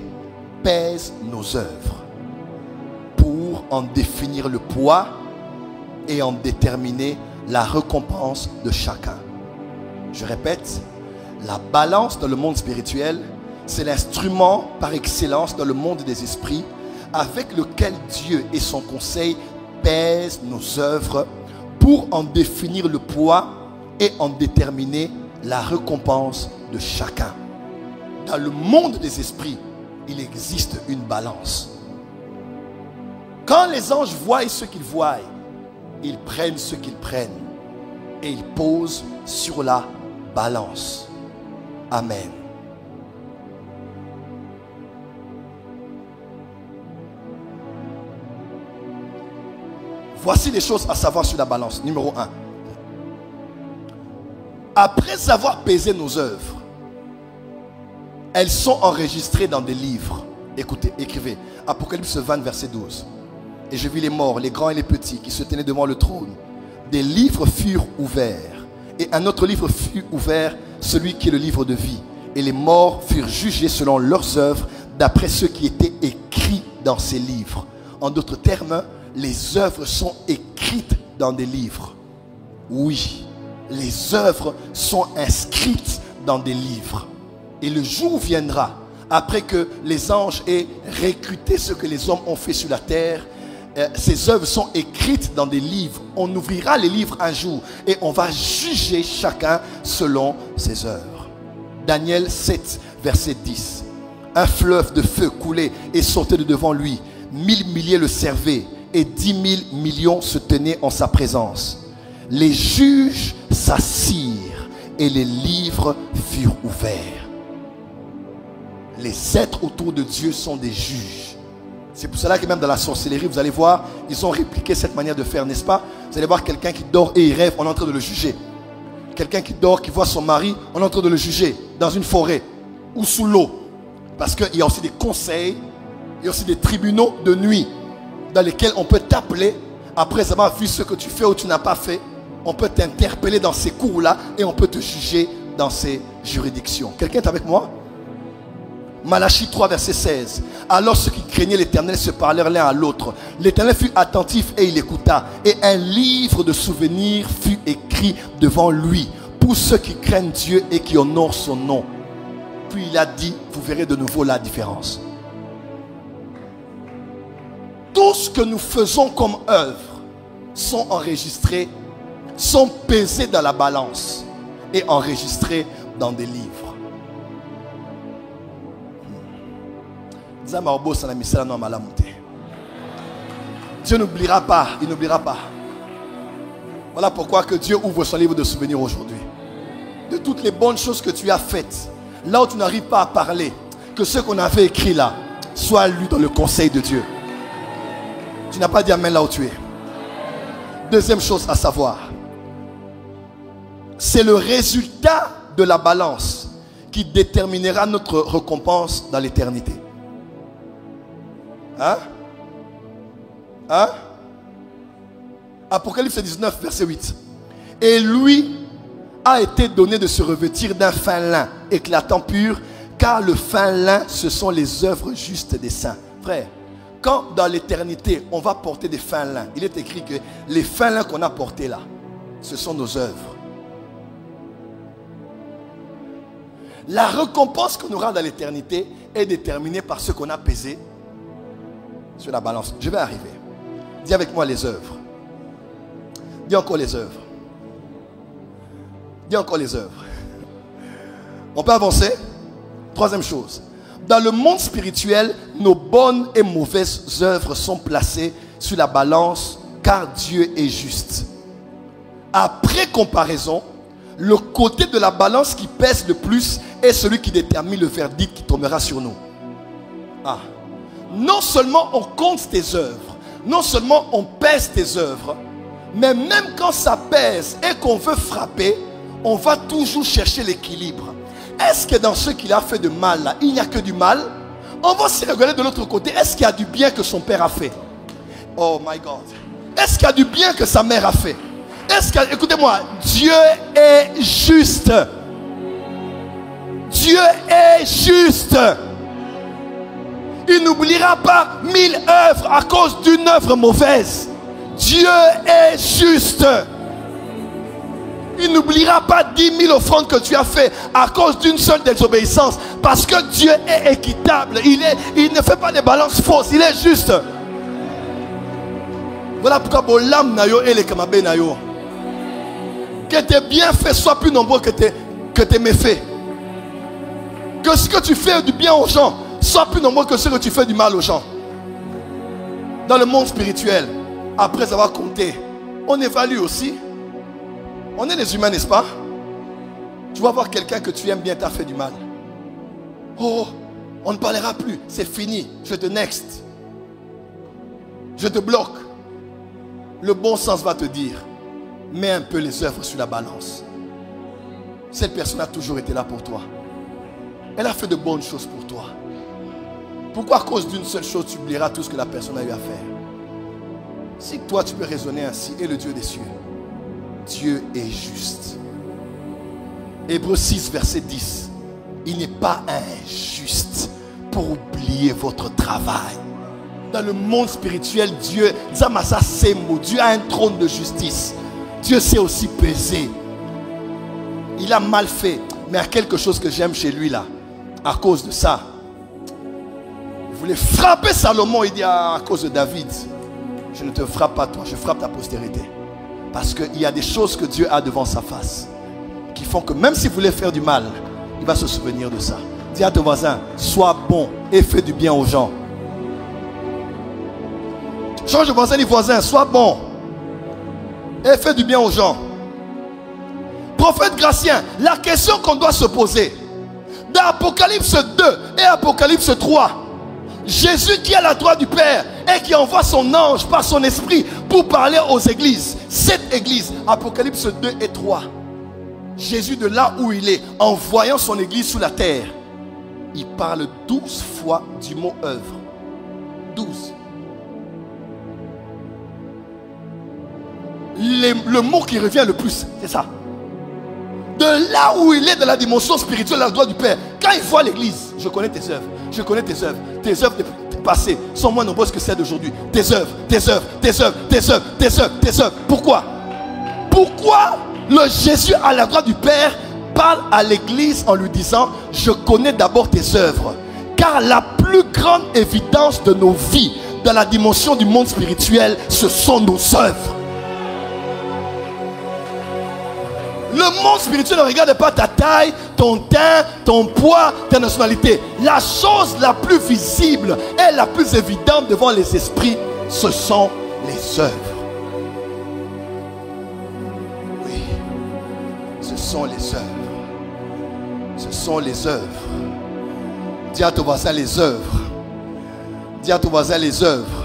pèsent nos œuvres pour en définir le poids et en déterminer la récompense de chacun. Je répète, la balance dans le monde spirituel, c'est l'instrument par excellence dans le monde des esprits avec lequel Dieu et son conseil pèsent nos œuvres pour en définir le poids et en déterminer la récompense de chacun. Dans le monde des esprits, il existe une balance. Quand les anges voient ce qu'ils voient, ils prennent ce qu'ils prennent et ils posent sur la balance. Amen. Voici les choses à savoir sur la balance. Numéro 1. Après avoir pesé nos œuvres, elles sont enregistrées dans des livres. Écoutez, écrivez. Apocalypse 20, verset 12. Et je vis les morts, les grands et les petits, qui se tenaient devant le trône. Des livres furent ouverts. Et un autre livre fut ouvert, celui qui est le livre de vie. Et les morts furent jugés selon leurs œuvres, d'après ce qui était écrit dans ces livres. En d'autres termes, les œuvres sont écrites dans des livres. Oui, les œuvres sont inscrites dans des livres. Et le jour viendra, après que les anges aient recruté ce que les hommes ont fait sur la terre, ces œuvres sont écrites dans des livres. On ouvrira les livres un jour et on va juger chacun selon ses œuvres. Daniel 7, verset 10. Un fleuve de feu coulait et sortait de devant lui. 1000 milliers le servaient et 10 000 millions se tenaient en sa présence. Les juges s'assirent et les livres furent ouverts. Les êtres autour de Dieu sont des juges. C'est pour cela que même dans la sorcellerie, vous allez voir, ils ont répliqué cette manière de faire, n'est-ce pas? Vous allez voir quelqu'un qui dort et il rêve, on est en train de le juger. Quelqu'un qui dort, qui voit son mari, on est en train de le juger dans une forêt ou sous l'eau. Parce qu'il y a aussi des conseils, il y a aussi des tribunaux de nuit dans lesquels on peut t'appeler après avoir vu ce que tu fais ou tu n'as pas fait. On peut t'interpeller dans ces cours-là et on peut te juger dans ces juridictions. Quelqu'un est avec moi? Malachie 3, verset 16. Alors ceux qui craignaient l'Éternel se parlèrent l'un à l'autre. L'Éternel fut attentif et il écouta. Et un livre de souvenirs fut écrit devant lui pour ceux qui craignent Dieu et qui honorent son nom. Puis il a dit, vous verrez de nouveau la différence. Tout ce que nous faisons comme œuvre sont enregistrés, sont pesés dans la balance et enregistrés dans des livres. Dieu n'oubliera pas, il n'oubliera pas. Voilà pourquoi que Dieu ouvre son livre de souvenirs aujourd'hui. De toutes les bonnes choses que tu as faites, là où tu n'arrives pas à parler, que ce qu'on avait écrit là soit lu dans le conseil de Dieu. Tu n'as pas dit amen là où tu es. Deuxième chose à savoir, c'est le résultat de la balance qui déterminera notre récompense dans l'éternité. Hein? Hein? Apocalypse 19, verset 8. Et lui a été donné de se revêtir d'un fin lin éclatant pur, car le fin lin, ce sont les œuvres justes des saints. Frère, quand dans l'éternité, on va porter des fins lins, il est écrit que les fins lins qu'on a portés là, ce sont nos œuvres. La récompense qu'on aura dans l'éternité est déterminée par ce qu'on a pesé sur la balance. Je vais arriver. Dis avec moi les œuvres. Dis encore les œuvres. Dis encore les œuvres. On peut avancer? Troisième chose. Dans le monde spirituel, nos bonnes et mauvaises œuvres sont placées sur la balance car Dieu est juste. Après comparaison, le côté de la balance qui pèse le plus est celui qui détermine le verdict qui tombera sur nous. Ah. Non seulement on compte tes œuvres, non seulement on pèse tes œuvres, mais même quand ça pèse et qu'on veut frapper, on va toujours chercher l'équilibre. Est-ce que dans ce qu'il a fait de mal là, il n'y a que du mal? On va aussi regarder de l'autre côté. Est-ce qu'il y a du bien que son père a fait? Oh my God. Est-ce qu'il y a du bien que sa mère a fait? Est-ce que, écoutez-moi, Dieu est juste. Dieu est juste. Il n'oubliera pas 1000 œuvres à cause d'une œuvre mauvaise. Dieu est juste. Il n'oubliera pas 10 000 offrandes que tu as fait à cause d'une seule désobéissance. Parce que Dieu est équitable. Il ne fait pas des balances fausses. Il est juste. Voilà pourquoi Bolam Nayo et les Kamabe Nayo. Que tes bienfaits soient plus nombreux que tes méfaits. Que ce que tu fais du bien aux gens soit plus nombreux que ce que tu fais du mal aux gens. Dans le monde spirituel, après avoir compté, on évalue aussi. On est des humains, n'est-ce pas? Tu vas voir quelqu'un que tu aimes bien t'a fait du mal. Oh, on ne parlera plus, c'est fini, je te next. Je te bloque. Le bon sens va te dire, mets un peu les œuvres sur la balance. Cette personne a toujours été là pour toi. Elle a fait de bonnes choses pour toi. Pourquoi à cause d'une seule chose tu oublieras tout ce que la personne a eu à faire? Si toi tu peux raisonner ainsi, et le Dieu des cieux, Dieu est juste. Hébreux 6, verset 10. Il n'est pas injuste pour oublier votre travail. Dans le monde spirituel, Dieu, Dieu a un trône de justice. Dieu sait aussi peser. Il a mal fait, mais il y a quelque chose que j'aime chez lui là. À cause de ça, il voulait frapper Salomon. Il dit à cause de David, je ne te frappe pas toi, je frappe ta postérité. Parce qu'il y a des choses que Dieu a devant sa face qui font que même s'il voulait faire du mal, il va se souvenir de ça. Dis à ton voisin, sois bon et fais du bien aux gens. Change de voisin, dis voisin, sois bon et fais du bien aux gens. Prophète Gratien, la question qu'on doit se poser dans Apocalypse 2 et Apocalypse 3, Jésus qui est à la droite du Père et qui envoie son ange par son esprit pour parler aux églises. Cette église, Apocalypse 2 et 3, Jésus de là où il est, en voyant son église sous la terre, il parle 12 fois du mot œuvre. 12. Le mot qui revient le plus, c'est ça. De là où il est, dans la dimension spirituelle à la droite du Père, quand il voit l'église, je connais tes œuvres, je connais tes œuvres. Tes œuvres passées sont moins nombreuses que celles d'aujourd'hui. Tes œuvres, tes œuvres, tes œuvres, tes œuvres, tes œuvres, tes œuvres. Pourquoi? Pourquoi le Jésus à la droite du Père parle à l'église en lui disant, je connais d'abord tes œuvres. Car la plus grande évidence de nos vies dans la dimension du monde spirituel, ce sont nos œuvres. Le monde spirituel ne regarde pas ta taille, ton teint, ton poids, ta nationalité. La chose la plus visible et la plus évidente devant les esprits, ce sont les œuvres. Oui, ce sont les œuvres. Ce sont les œuvres. Dis à ton voisin les œuvres. Dis à ton voisin les œuvres.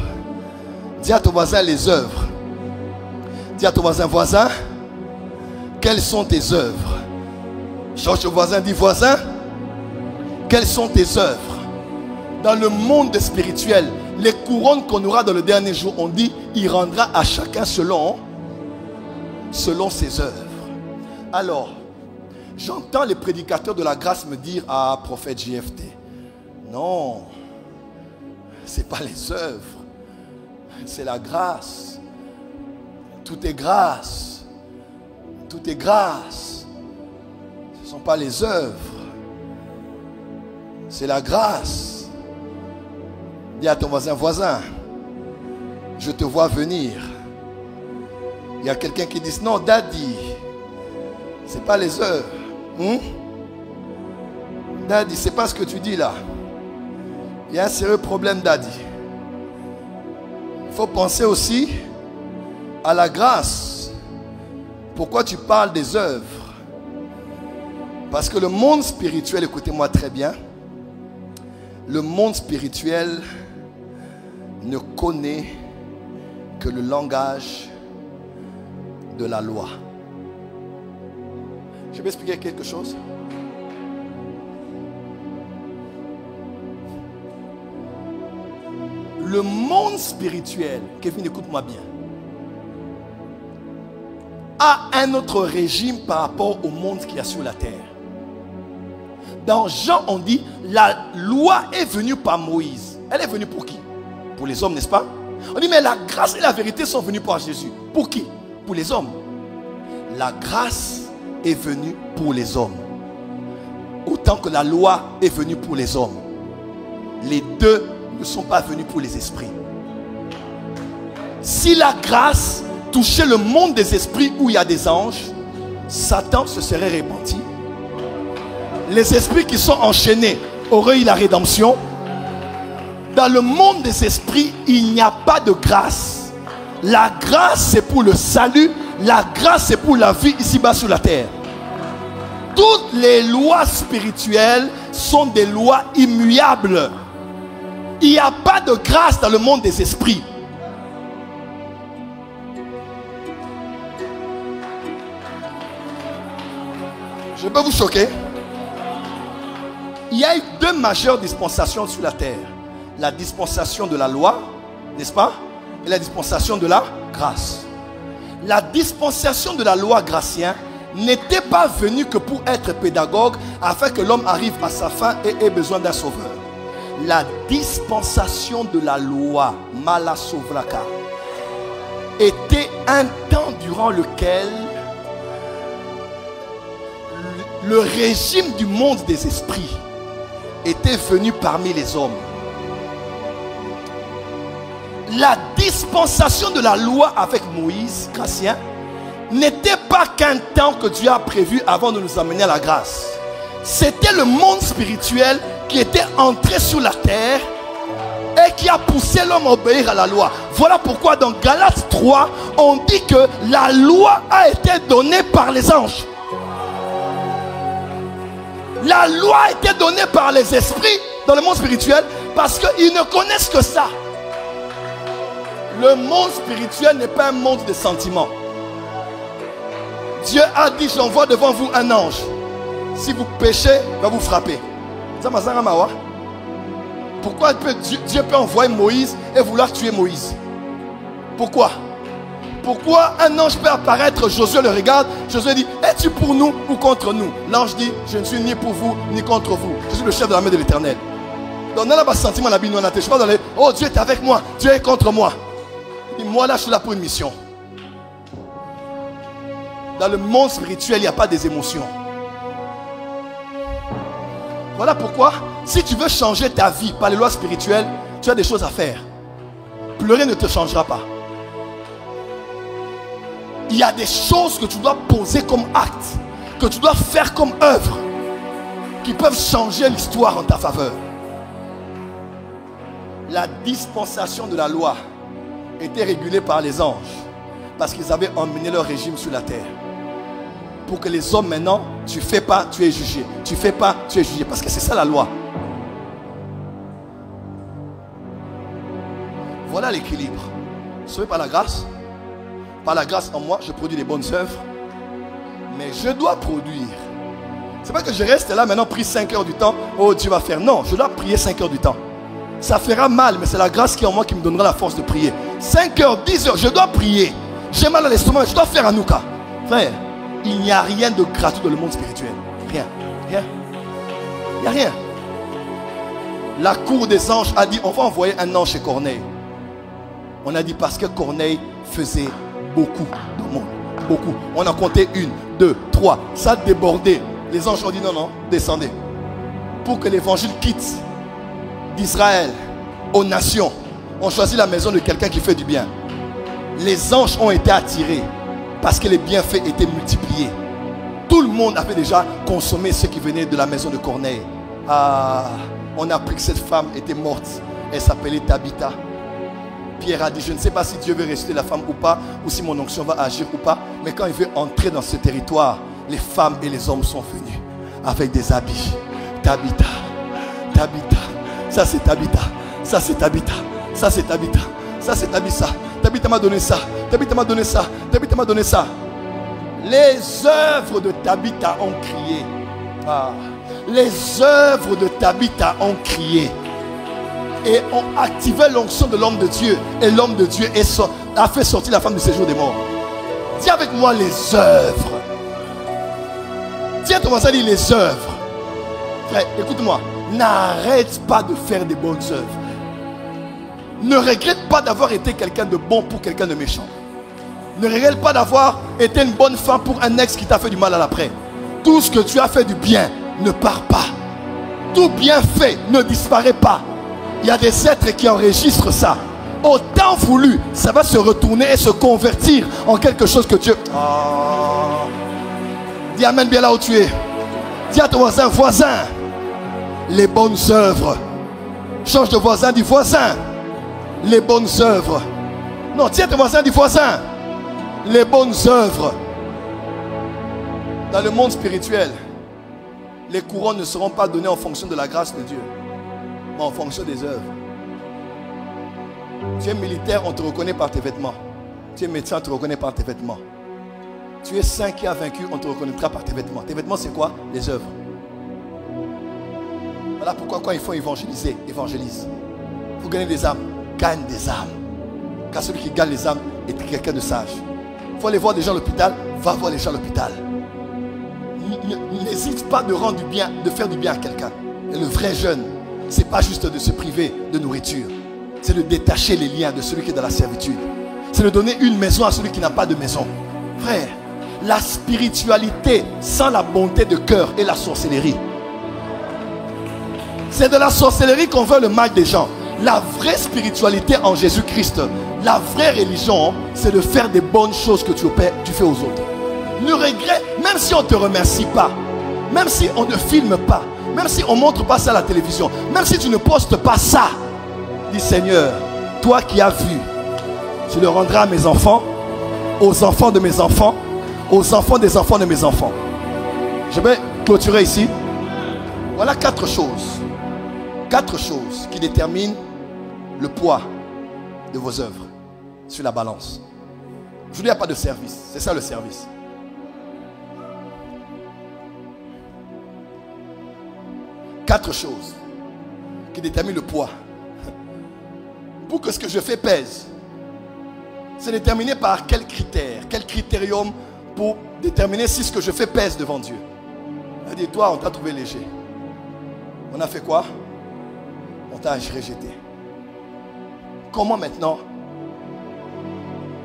Dis à ton voisin les œuvres. Dis à ton voisin, voisin, quelles sont tes œuvres? Cherche le voisin, dis voisin, quelles sont tes œuvres? Dans le monde spirituel, les couronnes qu'on aura dans le dernier jour, on dit, il rendra à chacun selon ses œuvres. Alors, j'entends les prédicateurs de la grâce me dire, ah, prophète JFT, non, c'est pas les œuvres, c'est la grâce. Tout est grâce. Tout est grâce. Ce ne sont pas les œuvres. C'est la grâce. Dis à ton voisin, voisin, je te vois venir. Il y a quelqu'un qui dit, non, daddy, ce n'est pas les œuvres. Daddy, ce n'est pas ce que tu dis là. Il y a un sérieux problème, daddy. Il faut penser aussi à la grâce. Pourquoi tu parles des œuvres? Parce que le monde spirituel, écoutez-moi très bien, le monde spirituel ne connaît que le langage de la loi. Je vais expliquer quelque chose. Le monde spirituel, Kevin, écoute-moi bien, a un autre régime par rapport au monde qu'il y a sur la terre. Dans Jean, on dit, la loi est venue par Moïse. Elle est venue pour qui? Pour les hommes, n'est-ce pas? On dit, mais la grâce et la vérité sont venues par Jésus. Pour qui? Pour les hommes. La grâce est venue pour les hommes. Autant que la loi est venue pour les hommes. Les deux ne sont pas venus pour les esprits. Si la grâce touchait le monde des esprits où il y a des anges, Satan se serait repenti. Les esprits qui sont enchaînés auraient eu la rédemption. Dans le monde des esprits, il n'y a pas de grâce. La grâce, c'est pour le salut. La grâce, c'est pour la vie ici-bas sur la terre. Toutes les lois spirituelles sont des lois immuables. Il n'y a pas de grâce dans le monde des esprits. Je peux vous choquer. Il y a eu deux majeures dispensations sur la terre. La dispensation de la loi, n'est-ce pas? Et la dispensation de la grâce. La dispensation de la loi gracienne n'était pas venue que pour être pédagogue afin que l'homme arrive à sa fin et ait besoin d'un sauveur. La dispensation de la loi, Malasovraka, était un temps durant lequel le régime du monde des esprits était venu parmi les hommes. La dispensation de la loi avec Moïse, Gratien, n'était pas qu'un temps que Dieu a prévu avant de nous amener à la grâce. C'était le monde spirituel qui était entré sur la terre et qui a poussé l'homme à obéir à la loi. Voilà pourquoi dans Galates 3, on dit que la loi a été donnée par les anges. La loi a été donnée par les esprits dans le monde spirituel parce qu'ils ne connaissent que ça. Le monde spirituel n'est pas un monde de sentiments. Dieu a dit, j'envoie devant vous un ange. Si vous péchez, il va vous frapper. Pourquoi Dieu peut envoyer Moïse et vouloir tuer Moïse? Pourquoi? Pourquoi un ange peut apparaître? Josué le regarde. Josué dit, es-tu pour nous ou contre nous? L'ange dit, je ne suis ni pour vous ni contre vous. Je suis le chef de l'armée de l'Éternel. Donc, on a un sentiment, je ne suis pas dans les, oh Dieu est avec moi, Dieu est contre moi. Il dit, moi là, je suis là pour une mission. Dans le monde spirituel, il n'y a pas des émotions. Voilà pourquoi, si tu veux changer ta vie par les lois spirituelles, tu as des choses à faire. Pleurer ne te changera pas. Il y a des choses que tu dois poser comme acte, que tu dois faire comme œuvre, qui peuvent changer l'histoire en ta faveur. La dispensation de la loi était régulée par les anges, parce qu'ils avaient emmené leur régime sur la terre. Pour que les hommes maintenant, tu fais pas, tu es jugé. Tu fais pas, tu es jugé. Parce que c'est ça la loi. Voilà l'équilibre. Sauvé par la grâce. Par la grâce en moi, je produis des bonnes œuvres. Mais je dois produire. C'est pas que je reste là maintenant, prie 5 heures du temps. Oh, Dieu va faire. Non, je dois prier 5 heures du temps. Ça fera mal, mais c'est la grâce qui est en moi qui me donnera la force de prier. 5 heures, 10 heures, je dois prier. J'ai mal à l'estomac, je dois faire Hanouka. Frère, il n'y a rien de gratuit dans le monde spirituel. Rien. Rien. Il n'y a rien. La cour des anges a dit, on va envoyer un ange chez Corneille. On a dit parce que Corneille faisait beaucoup de monde. Beaucoup. On a compté 1, 2, 3. Ça débordait. Les anges ont dit non, non, descendez. Pour que l'évangile quitte d'Israël aux nations, on choisit la maison de quelqu'un qui fait du bien. Les anges ont été attirés parce que les bienfaits étaient multipliés. Tout le monde avait déjà consommé ce qui venait de la maison de Corneille. Ah, on a appris que cette femme était morte. Elle s'appelait Tabitha. Pierre a dit, je ne sais pas si Dieu veut ressusciter la femme ou pas, ou si mon onction va agir ou pas, mais quand il veut entrer dans ce territoire, les femmes et les hommes sont venus avec des habits. Tabitha, Tabitha, ça c'est Tabitha, ça c'est Tabitha, ça c'est Tabitha, ça c'est Tabitha. Tabitha m'a donné ça, Tabitha m'a donné ça, Tabitha m'a donné ça. Les œuvres de Tabitha ont crié. Ah. Les œuvres de Tabitha ont crié et ont activé l'onction de l'homme de Dieu. Et l'homme de Dieu a fait sortir la femme du séjour des morts. Dis avec moi les œuvres. Dis à ton voisin, dis les œuvres. Frère, écoute-moi, n'arrête pas de faire des bonnes œuvres. Ne regrette pas d'avoir été quelqu'un de bon pour quelqu'un de méchant. Ne regrette pas d'avoir été une bonne femme pour un ex qui t'a fait du mal à l'après. Tout ce que tu as fait du bien ne part pas. Tout bien fait ne disparaît pas. Il y a des êtres qui enregistrent ça. Au temps voulu, ça va se retourner et se convertir en quelque chose que Dieu... Oh. Dis amen bien là où tu es. Dis à ton voisin, voisin, les bonnes œuvres. Change de voisin, dis voisin, les bonnes œuvres. Non, dis à ton voisin, dis voisin, les bonnes œuvres. Dans le monde spirituel, les couronnes ne seront pas données en fonction de la grâce de Dieu, mais en fonction des œuvres. Tu es militaire, on te reconnaît par tes vêtements. Tu es médecin, on te reconnaît par tes vêtements. Tu es saint qui a vaincu, on te reconnaîtra par tes vêtements. Tes vêtements, c'est quoi? Les œuvres. Voilà pourquoi quand il faut évangéliser, évangélise. Il faut gagner des âmes, gagne des âmes. Car celui qui gagne les âmes est quelqu'un de sage. Il faut aller voir des gens à l'hôpital, va voir les gens à l'hôpital. N'hésite pas de rendre du bien, de faire du bien à quelqu'un. Et le vrai jeûne, c'est pas juste de se priver de nourriture. C'est de détacher les liens de celui qui est dans la servitude. C'est de donner une maison à celui qui n'a pas de maison. Frère, la spiritualité sans la bonté de cœur est la sorcellerie. C'est de la sorcellerie qu'on veut le mal des gens. La vraie spiritualité en Jésus-Christ, la vraie religion, c'est de faire des bonnes choses que tu fais aux autres. Ne regrette, même si on ne te remercie pas, même si on ne filme pas, même si on ne montre pas ça à la télévision, même si tu ne postes pas ça, dis Seigneur, toi qui as vu, tu le rendras à mes enfants, aux enfants de mes enfants, aux enfants des enfants de mes enfants. Je vais clôturer ici. Voilà 4 choses. 4 choses qui déterminent le poids de vos œuvres sur la balance. Je vous dis, il n'y a pas de service. C'est ça le service. Quatre choses qui déterminent le poids. Pour que ce que je fais pèse. C'est déterminé par quel critère, quel critérium pour déterminer si ce que je fais pèse devant Dieu. On a dit, toi, on t'a trouvé léger. On a fait quoi? On t'a rejeté. Comment maintenant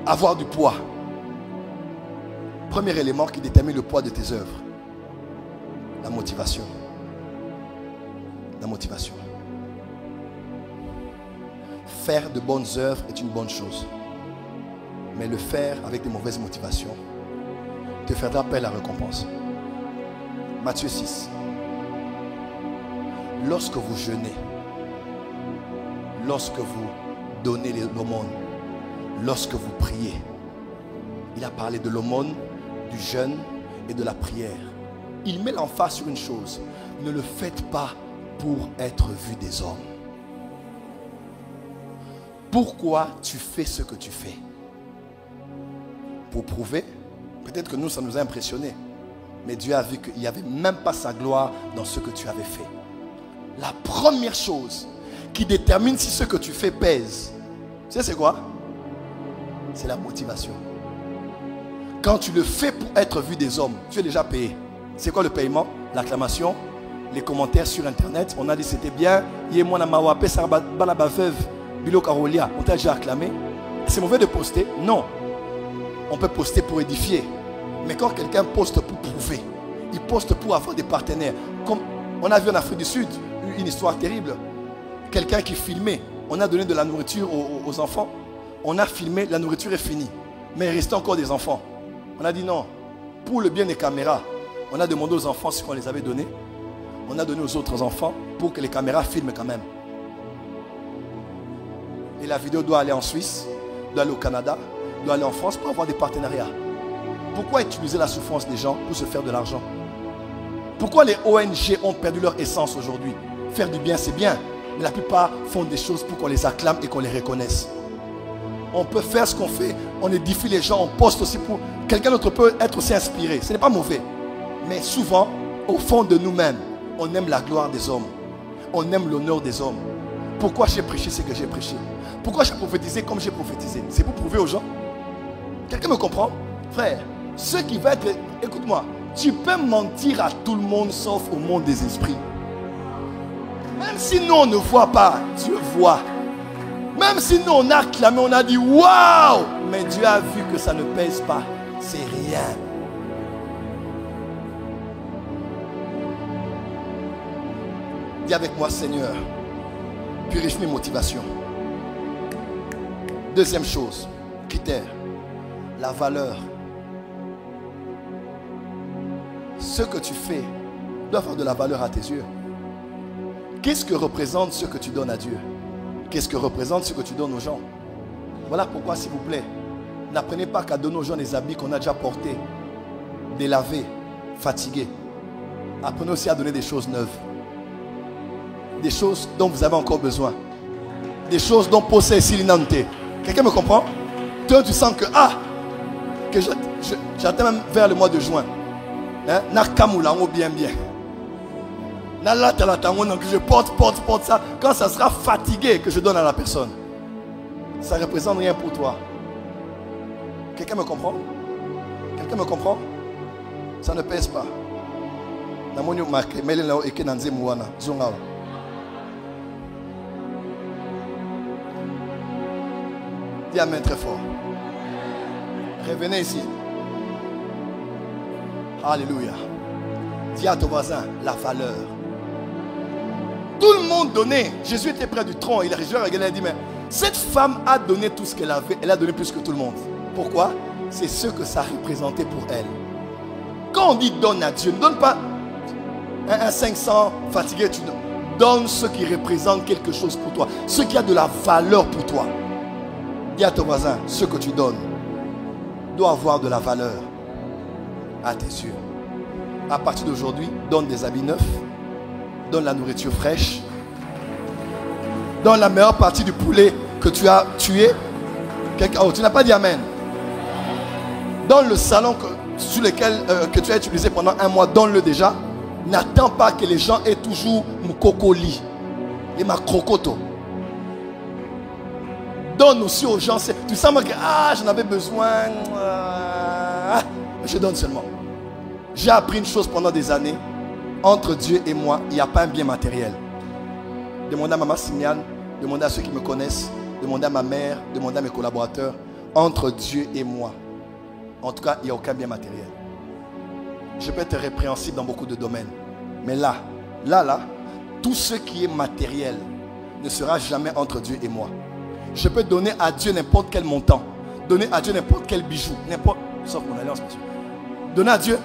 avoir du poids? Premier élément qui détermine le poids de tes œuvres. La motivation. la motivation. Faire de bonnes œuvres est une bonne chose. Mais le faire avec de mauvaises motivations te fera perdre la récompense. Matthieu 6. Lorsque vous jeûnez, lorsque vous donnez l'aumône, lorsque vous priez, il a parlé de l'aumône, du jeûne et de la prière. Il met l'emphase sur une chose: ne le faites pas pour être vu des hommes. Pourquoi tu fais ce que tu fais? Pour prouver? Peut-être que nous, ça nous a impressionnés. Mais Dieu a vu qu'il n'y avait même pas sa gloire dans ce que tu avais fait. La première chose qui détermine si ce que tu fais pèse, tu sais c'est quoi? C'est la motivation. Quand tu le fais pour être vu des hommes, tu es déjà payé. C'est quoi le paiement? L'acclamation, les commentaires sur internet. On a dit c'était bien. On t'a déjà acclamé. C'est mauvais de poster? Non. On peut poster pour édifier. Mais quand quelqu'un poste pour prouver, il poste pour avoir des partenaires. Comme on a vu en Afrique du Sud, une histoire terrible. Quelqu'un qui filmait. On a donné de la nourriture aux enfants. On a filmé, la nourriture est finie. Mais il restait encore des enfants. On a dit non. Pour le bien des caméras, on a demandé aux enfants ce qu'on les avait donné. On a donné aux autres enfants pour que les caméras filment quand même. Et la vidéo doit aller en Suisse, doit aller au Canada, doit aller en France pour avoir des partenariats. Pourquoi utiliser la souffrance des gens pour se faire de l'argent? Pourquoi les ONG ont perdu leur essence aujourd'hui? Faire du bien, c'est bien. Mais la plupart font des choses pour qu'on les acclame et qu'on les reconnaisse. On peut faire ce qu'on fait, on édifie les gens, on poste aussi pour... Quelqu'un d'autre peut être aussi inspiré, ce n'est pas mauvais. Mais souvent, au fond de nous-mêmes, on aime la gloire des hommes. On aime l'honneur des hommes. Pourquoi j'ai prêché ce que j'ai prêché? Pourquoi j'ai prophétisé comme j'ai prophétisé? C'est pour prouver aux gens. Quelqu'un me comprend? Frère, ce qui va être... Écoute-moi, tu peux mentir à tout le monde sauf au monde des esprits. Même si nous on ne voit pas, Dieu voit. Même si nous on a clamé, on a dit waouh, mais Dieu a vu que ça ne pèse pas. C'est rien. Dis avec moi, Seigneur, purifie mes motivations. Deuxième chose, critère, la valeur. Ce que tu fais doit avoir de la valeur à tes yeux. Qu'est-ce que représente ce que tu donnes à Dieu? Qu'est-ce que représente ce que tu donnes aux gens? Voilà pourquoi, s'il vous plaît, n'apprenez pas qu'à donner aux gens des habits qu'on a déjà portés, délavés, fatigués. Apprenez aussi à donner des choses neuves. Des choses dont vous avez encore besoin. Des choses dont possède Silinante. Quelqu'un me comprend? Toi, tu sens que, que j'attends même vers le mois de juin. Nakamula, bien. Que je porte ça. Quand ça sera fatigué, que je donne à la personne. Ça ne représente rien pour toi. Quelqu'un me comprend? Quelqu'un me comprend? Ça ne pèse pas. Dis amen très fort. Revenez ici. Alléluia. Dis à ton voisin la valeur. Tout le monde donnait. Jésus était près du tronc. Il a regardé et dit, mais cette femme a donné tout ce qu'elle avait. Elle a donné plus que tout le monde. Pourquoi? C'est ce que ça représentait pour elle. Quand on dit donne à Dieu, ne donne pas un 500 fatigué. Tu donnes ce qui représente quelque chose pour toi. Ce qui a de la valeur pour toi. Dis à ton voisin, ce que tu donnes doit avoir de la valeur à tes yeux. À partir d'aujourd'hui, donne des habits neufs. Donne la nourriture fraîche. Donne la meilleure partie du poulet que tu as tué. Oh, tu n'as pas dit amen. Donne le salon sur lequel que tu as utilisé pendant un mois. Donne-le déjà. N'attends pas que les gens aient toujours mon cocoli et ma crocoto. Donne aussi aux gens. Tu sens que j'en avais besoin. Je donne seulement. J'ai appris une chose pendant des années. Entre Dieu et moi, il n'y a pas un bien matériel. Demandez à Maman Simiane, demandez à ceux qui me connaissent, demandez à ma mère, demandez à mes collaborateurs. Entre Dieu et moi, en tout cas, il n'y a aucun bien matériel. Je peux être répréhensible dans beaucoup de domaines. Mais là, tout ce qui est matériel ne sera jamais entre Dieu et moi. Je peux donner à Dieu n'importe quel montant, donner à Dieu n'importe quel bijou, n'importe, sauf mon alliance, monsieur. Donner à Dieu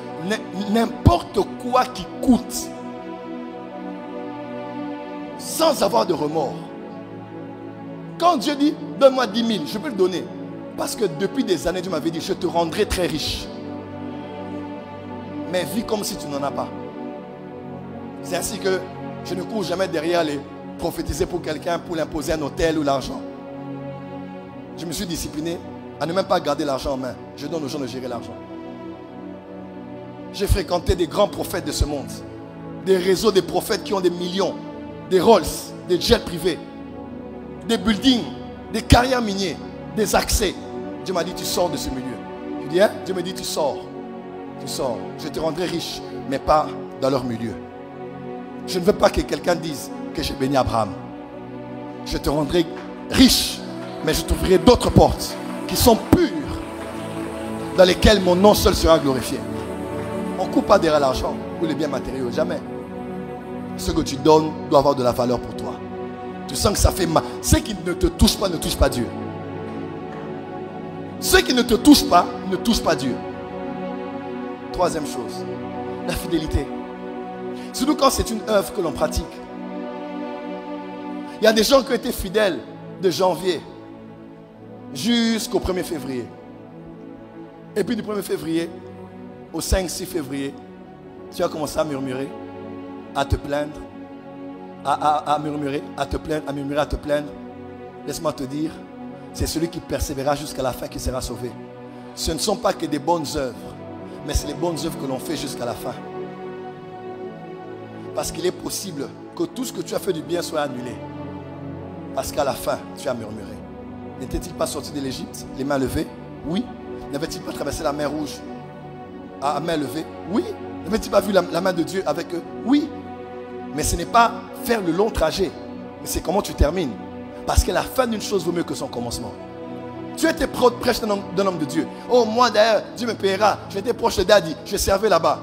n'importe quoi qui coûte, sans avoir de remords. Quand Dieu dit, donne-moi 10 000, je peux le donner. Parce que depuis des années, Dieu m'avait dit, je te rendrai très riche. Mais vis comme si tu n'en as pas. C'est ainsi que je ne cours jamais derrière les prophétiser pour quelqu'un, pour l'imposer un hôtel ou l'argent. Je me suis discipliné à ne même pas garder l'argent en main. Je donne aux gens de gérer l'argent. J'ai fréquenté des grands prophètes de ce monde. Des réseaux de prophètes qui ont des millions, des Rolls, des jets privés, des buildings, des carrières minières, des accès. Dieu m'a dit, tu sors de ce milieu. Je dis, hein? Dieu me dit, tu sors. Tu sors. Je te rendrai riche, mais pas dans leur milieu. Je ne veux pas que quelqu'un dise que j'ai béni Abraham. Je te rendrai riche, mais je t'ouvrirai d'autres portes qui sont pures, dans lesquelles mon nom seul sera glorifié. On ne coupe pas derrière l'argent ou les biens matériaux, jamais. Ce que tu donnes doit avoir de la valeur pour toi. Tu sens que ça fait mal. Ce qui ne te touche pas ne touche pas Dieu. Ce qui ne te touche pas ne touche pas Dieu. Troisième chose, la fidélité. Surtout quand c'est une œuvre que l'on pratique. Il y a des gens qui ont été fidèles de janvier jusqu'au 1er février. Et puis du 1er février au 5-6 février, tu as commencé à murmurer, à te plaindre, à murmurer, à te plaindre, à murmurer, à te plaindre. Laisse-moi te dire, c'est celui qui persévérera jusqu'à la fin qui sera sauvé. Ce ne sont pas que des bonnes œuvres, mais c'est les bonnes œuvres que l'on fait jusqu'à la fin. Parce qu'il est possible que tout ce que tu as fait du bien soit annulé. Parce qu'à la fin, tu as murmuré. N'était-il pas sorti de l'Égypte, les mains levées? Oui. N'avait-il pas traversé la mer Rouge à main levée? Oui. N'avait-il pas vu la main de Dieu avec eux? Oui. Mais ce n'est pas faire le long trajet, mais c'est comment tu termines. Parce que la fin d'une chose vaut mieux que son commencement. Tu étais proche d'un homme de Dieu. Oh, moi d'ailleurs, Dieu me paiera. J'étais proche de Daddy, je servais là-bas.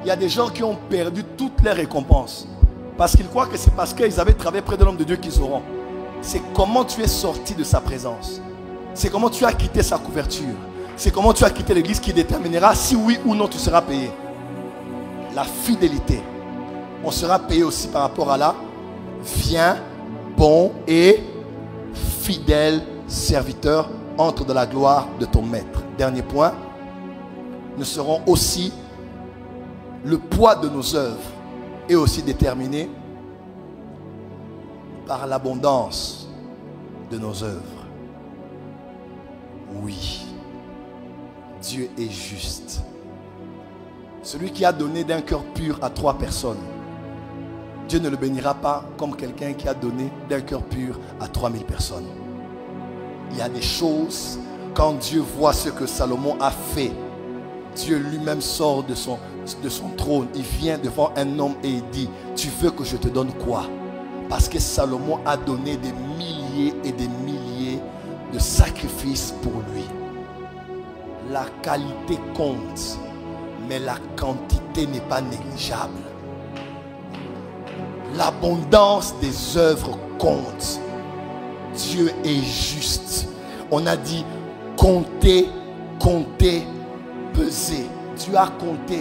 Il y a des gens qui ont perdu toutes leurs récompenses. Parce qu'ils croient que c'est parce qu'ils avaient travaillé près de l'homme de Dieu qu'ils auront. C'est comment tu es sorti de sa présence. C'est comment tu as quitté sa couverture. C'est comment tu as quitté l'église qui déterminera si oui ou non tu seras payé. La fidélité. On sera payé aussi par rapport à la viens, bon et fidèle serviteur, entre dans la gloire de ton maître. Dernier point, nous serons aussi, le poids de nos œuvres est aussi déterminé par l'abondance de nos œuvres. Oui, Dieu est juste. Celui qui a donné d'un cœur pur à 3 personnes, Dieu ne le bénira pas comme quelqu'un qui a donné d'un cœur pur à 3000 personnes. Il y a des choses, quand Dieu voit ce que Salomon a fait, Dieu lui-même sort de son trône. Il vient devant un homme et il dit, tu veux que je te donne quoi? Parce que Salomon a donné des milliers et des milliers de sacrifices pour lui. La qualité compte, mais la quantité n'est pas négligeable. L'abondance des œuvres compte. Dieu est juste. On a dit compter, compter, peser. Tu as compté.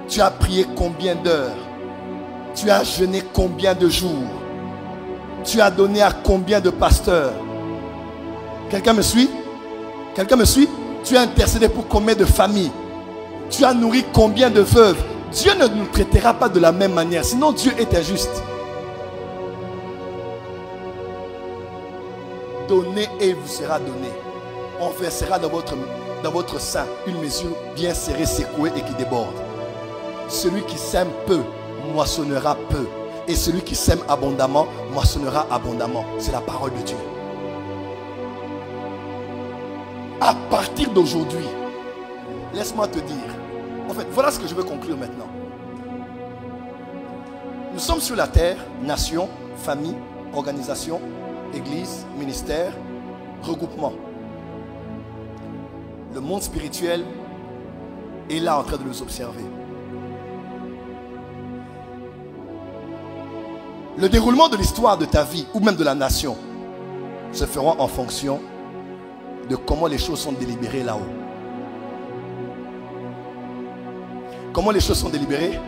Tu as prié combien d'heures? Tu as jeûné combien de jours? Tu as donné à combien de pasteurs? Quelqu'un me suit? Quelqu'un me suit? Tu as intercédé pour combien de familles? Tu as nourri combien de veuves? Dieu ne nous traitera pas de la même manière, sinon Dieu est injuste. Donnez et il vous sera donné. On versera dans votre sein une mesure bien serrée, secouée et qui déborde. Celui qui sème peu, moissonnera peu. Et celui qui sème abondamment, moissonnera abondamment. C'est la parole de Dieu. À partir d'aujourd'hui, laisse-moi te dire, en fait, voilà ce que je veux conclure maintenant. Nous sommes sur la terre, nation, famille, organisation, église, ministère, regroupement. Le monde spirituel est là en train de nous observer. Le déroulement de l'histoire de ta vie ou même de la nation se fera en fonction de comment les choses sont délibérées là-haut. Comment les choses sont délibérées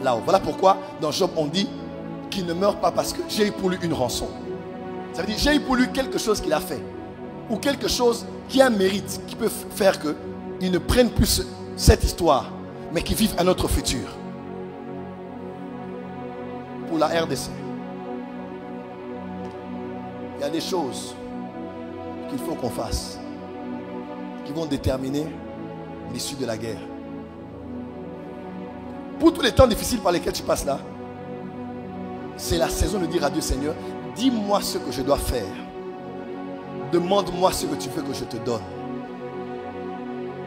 là-haut. Voilà pourquoi dans Job on dit qu'il ne meurt pas parce que j'ai eu pour lui une rançon. Ça veut dire j'ai eu pour lui quelque chose qu'il a fait. Ou quelque chose qui a un mérite, qui peut faire qu'il ne prenne plus cette histoire, mais qu'il vive un autre futur. Pour la RDC, il y a des choses qu'il faut qu'on fasse, qui vont déterminer l'issue de la guerre. Pour tous les temps difficiles par lesquels tu passes là, c'est la saison de dire à Dieu, Seigneur, dis-moi ce que je dois faire. Demande-moi ce que tu veux que je te donne.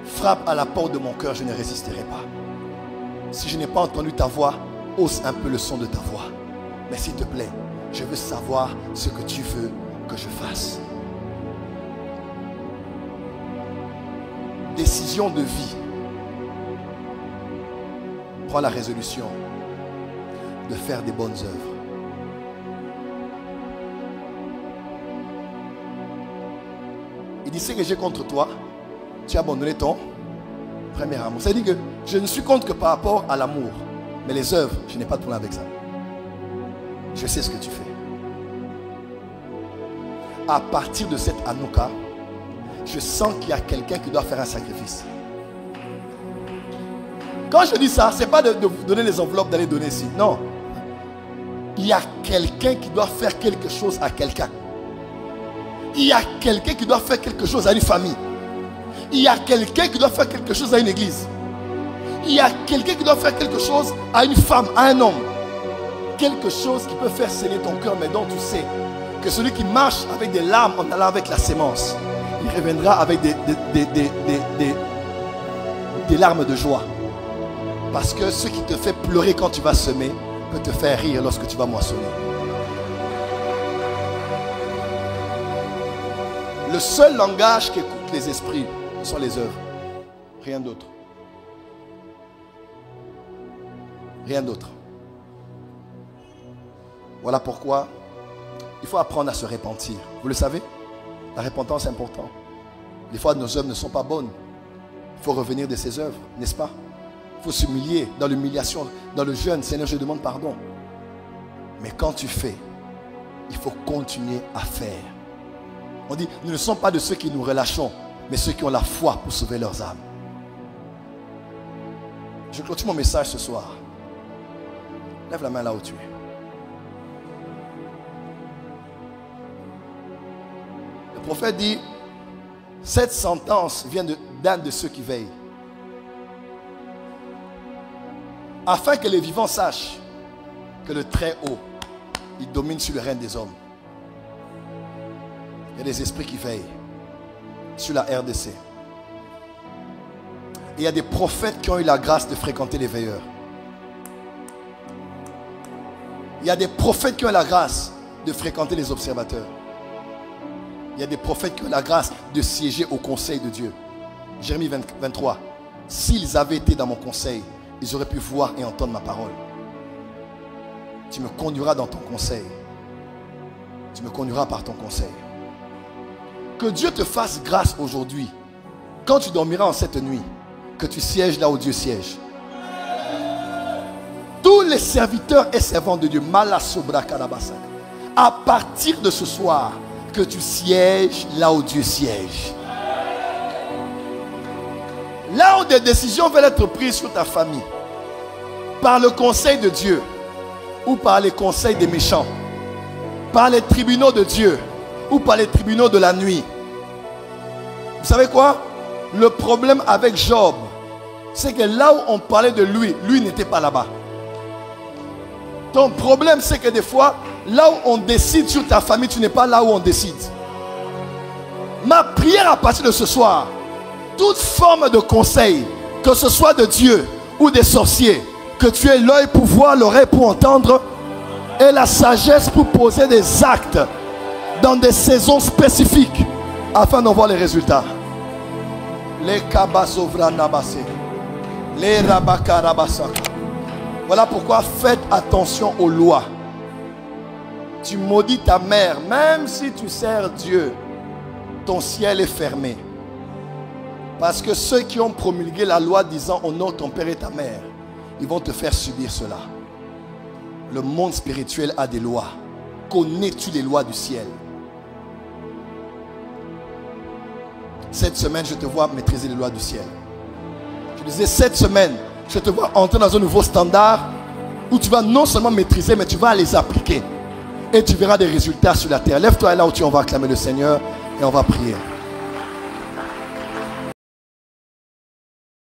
Frappe à la porte de mon cœur, je ne résisterai pas. Si je n'ai pas entendu ta voix, hausse un peu le son de ta voix. Mais s'il te plaît, je veux savoir ce que tu veux que je fasse. Décision de vie. Prends la résolution de faire des bonnes œuvres. Il dit, ce que j'ai contre toi, tu as abandonné ton premier amour. Ça veut dire que je ne suis contre que par rapport à l'amour. Mais les œuvres, je n'ai pas de problème avec ça. Je sais ce que tu fais. À partir de cette Hanouka, je sens qu'il y a quelqu'un qui doit faire un sacrifice. Quand je dis ça, ce n'est pas de vous donner les enveloppes, d'aller donner ici. Non. Il y a quelqu'un qui doit faire quelque chose à quelqu'un. Il y a quelqu'un qui doit faire quelque chose à une famille. Il y a quelqu'un qui doit faire quelque chose à une église. Il y a quelqu'un qui doit faire quelque chose à une femme, à un homme. Quelque chose qui peut faire saigner ton cœur, mais dont tu sais que celui qui marche avec des larmes en allant avec la sémence, il reviendra avec des larmes de joie. Parce que ce qui te fait pleurer quand tu vas semer peut te faire rire lorsque tu vas moissonner. Le seul langage qu'écoutent les esprits sont les œuvres. Rien d'autre. Rien d'autre. Voilà pourquoi il faut apprendre à se repentir. Vous le savez, la repentance est importante. Des fois, nos œuvres ne sont pas bonnes. Il faut revenir de ces œuvres, n'est-ce pas? Il faut s'humilier dans l'humiliation, dans le jeûne. Seigneur, je demande pardon. Mais quand tu fais, il faut continuer à faire. On dit, nous ne sommes pas de ceux qui nous relâchons, mais ceux qui ont la foi pour sauver leurs âmes. Je clôture mon message ce soir. Lève la main là où tu es. Le prophète dit, cette sentence vient d'un de ceux qui veillent. Afin que les vivants sachent que le Très-Haut, il domine sur le règne des hommes. Il y a des esprits qui veillent sur la RDC. Et il y a des prophètes qui ont eu la grâce de fréquenter les veilleurs. Il y a des prophètes qui ont la grâce de fréquenter les observateurs. Il y a des prophètes qui ont la grâce de siéger au conseil de Dieu. Jérémie 23. S'ils avaient été dans mon conseil, ils auraient pu voir et entendre ma parole. Tu me conduiras dans ton conseil. Tu me conduiras par ton conseil. Que Dieu te fasse grâce aujourd'hui, quand tu dormiras en cette nuit, que tu sièges là où Dieu siège. Tous les serviteurs et servantes de Dieu, à partir de ce soir, que tu sièges là où Dieu siège. Là où des décisions veulent être prises sur ta famille, par le conseil de Dieu, ou par les conseils des méchants, par les tribunaux de Dieu, ou par les tribunaux de la nuit. Vous savez quoi? Le problème avec Job, c'est que là où on parlait de lui, lui n'était pas là-bas. Ton problème, c'est que des fois, là où on décide sur ta famille, tu n'es pas là où on décide. Ma prière à partir de ce soir, toute forme de conseil, que ce soit de Dieu ou des sorciers, que tu aies l'œil pour voir, l'oreille pour entendre et la sagesse pour poser des actes dans des saisons spécifiques afin d'en voir les résultats. Les kabasovra nabase, les rabakarabasaka. Voilà pourquoi faites attention aux lois. tu maudis ta mère, même si tu sers Dieu, ton ciel est fermé. Parce que ceux qui ont promulgué la loi disant honore ton père et ta mère, ils vont te faire subir cela. Le monde spirituel a des lois. Connais-tu les lois du ciel? Cette semaine, je te vois maîtriser les lois du ciel. Je disais, cette semaine, je te vois entrer dans un nouveau standard où tu vas non seulement maîtriser, mais tu vas les appliquer. Et tu verras des résultats sur la terre. Lève-toi là où tu es, on va acclamer le Seigneur et on va prier.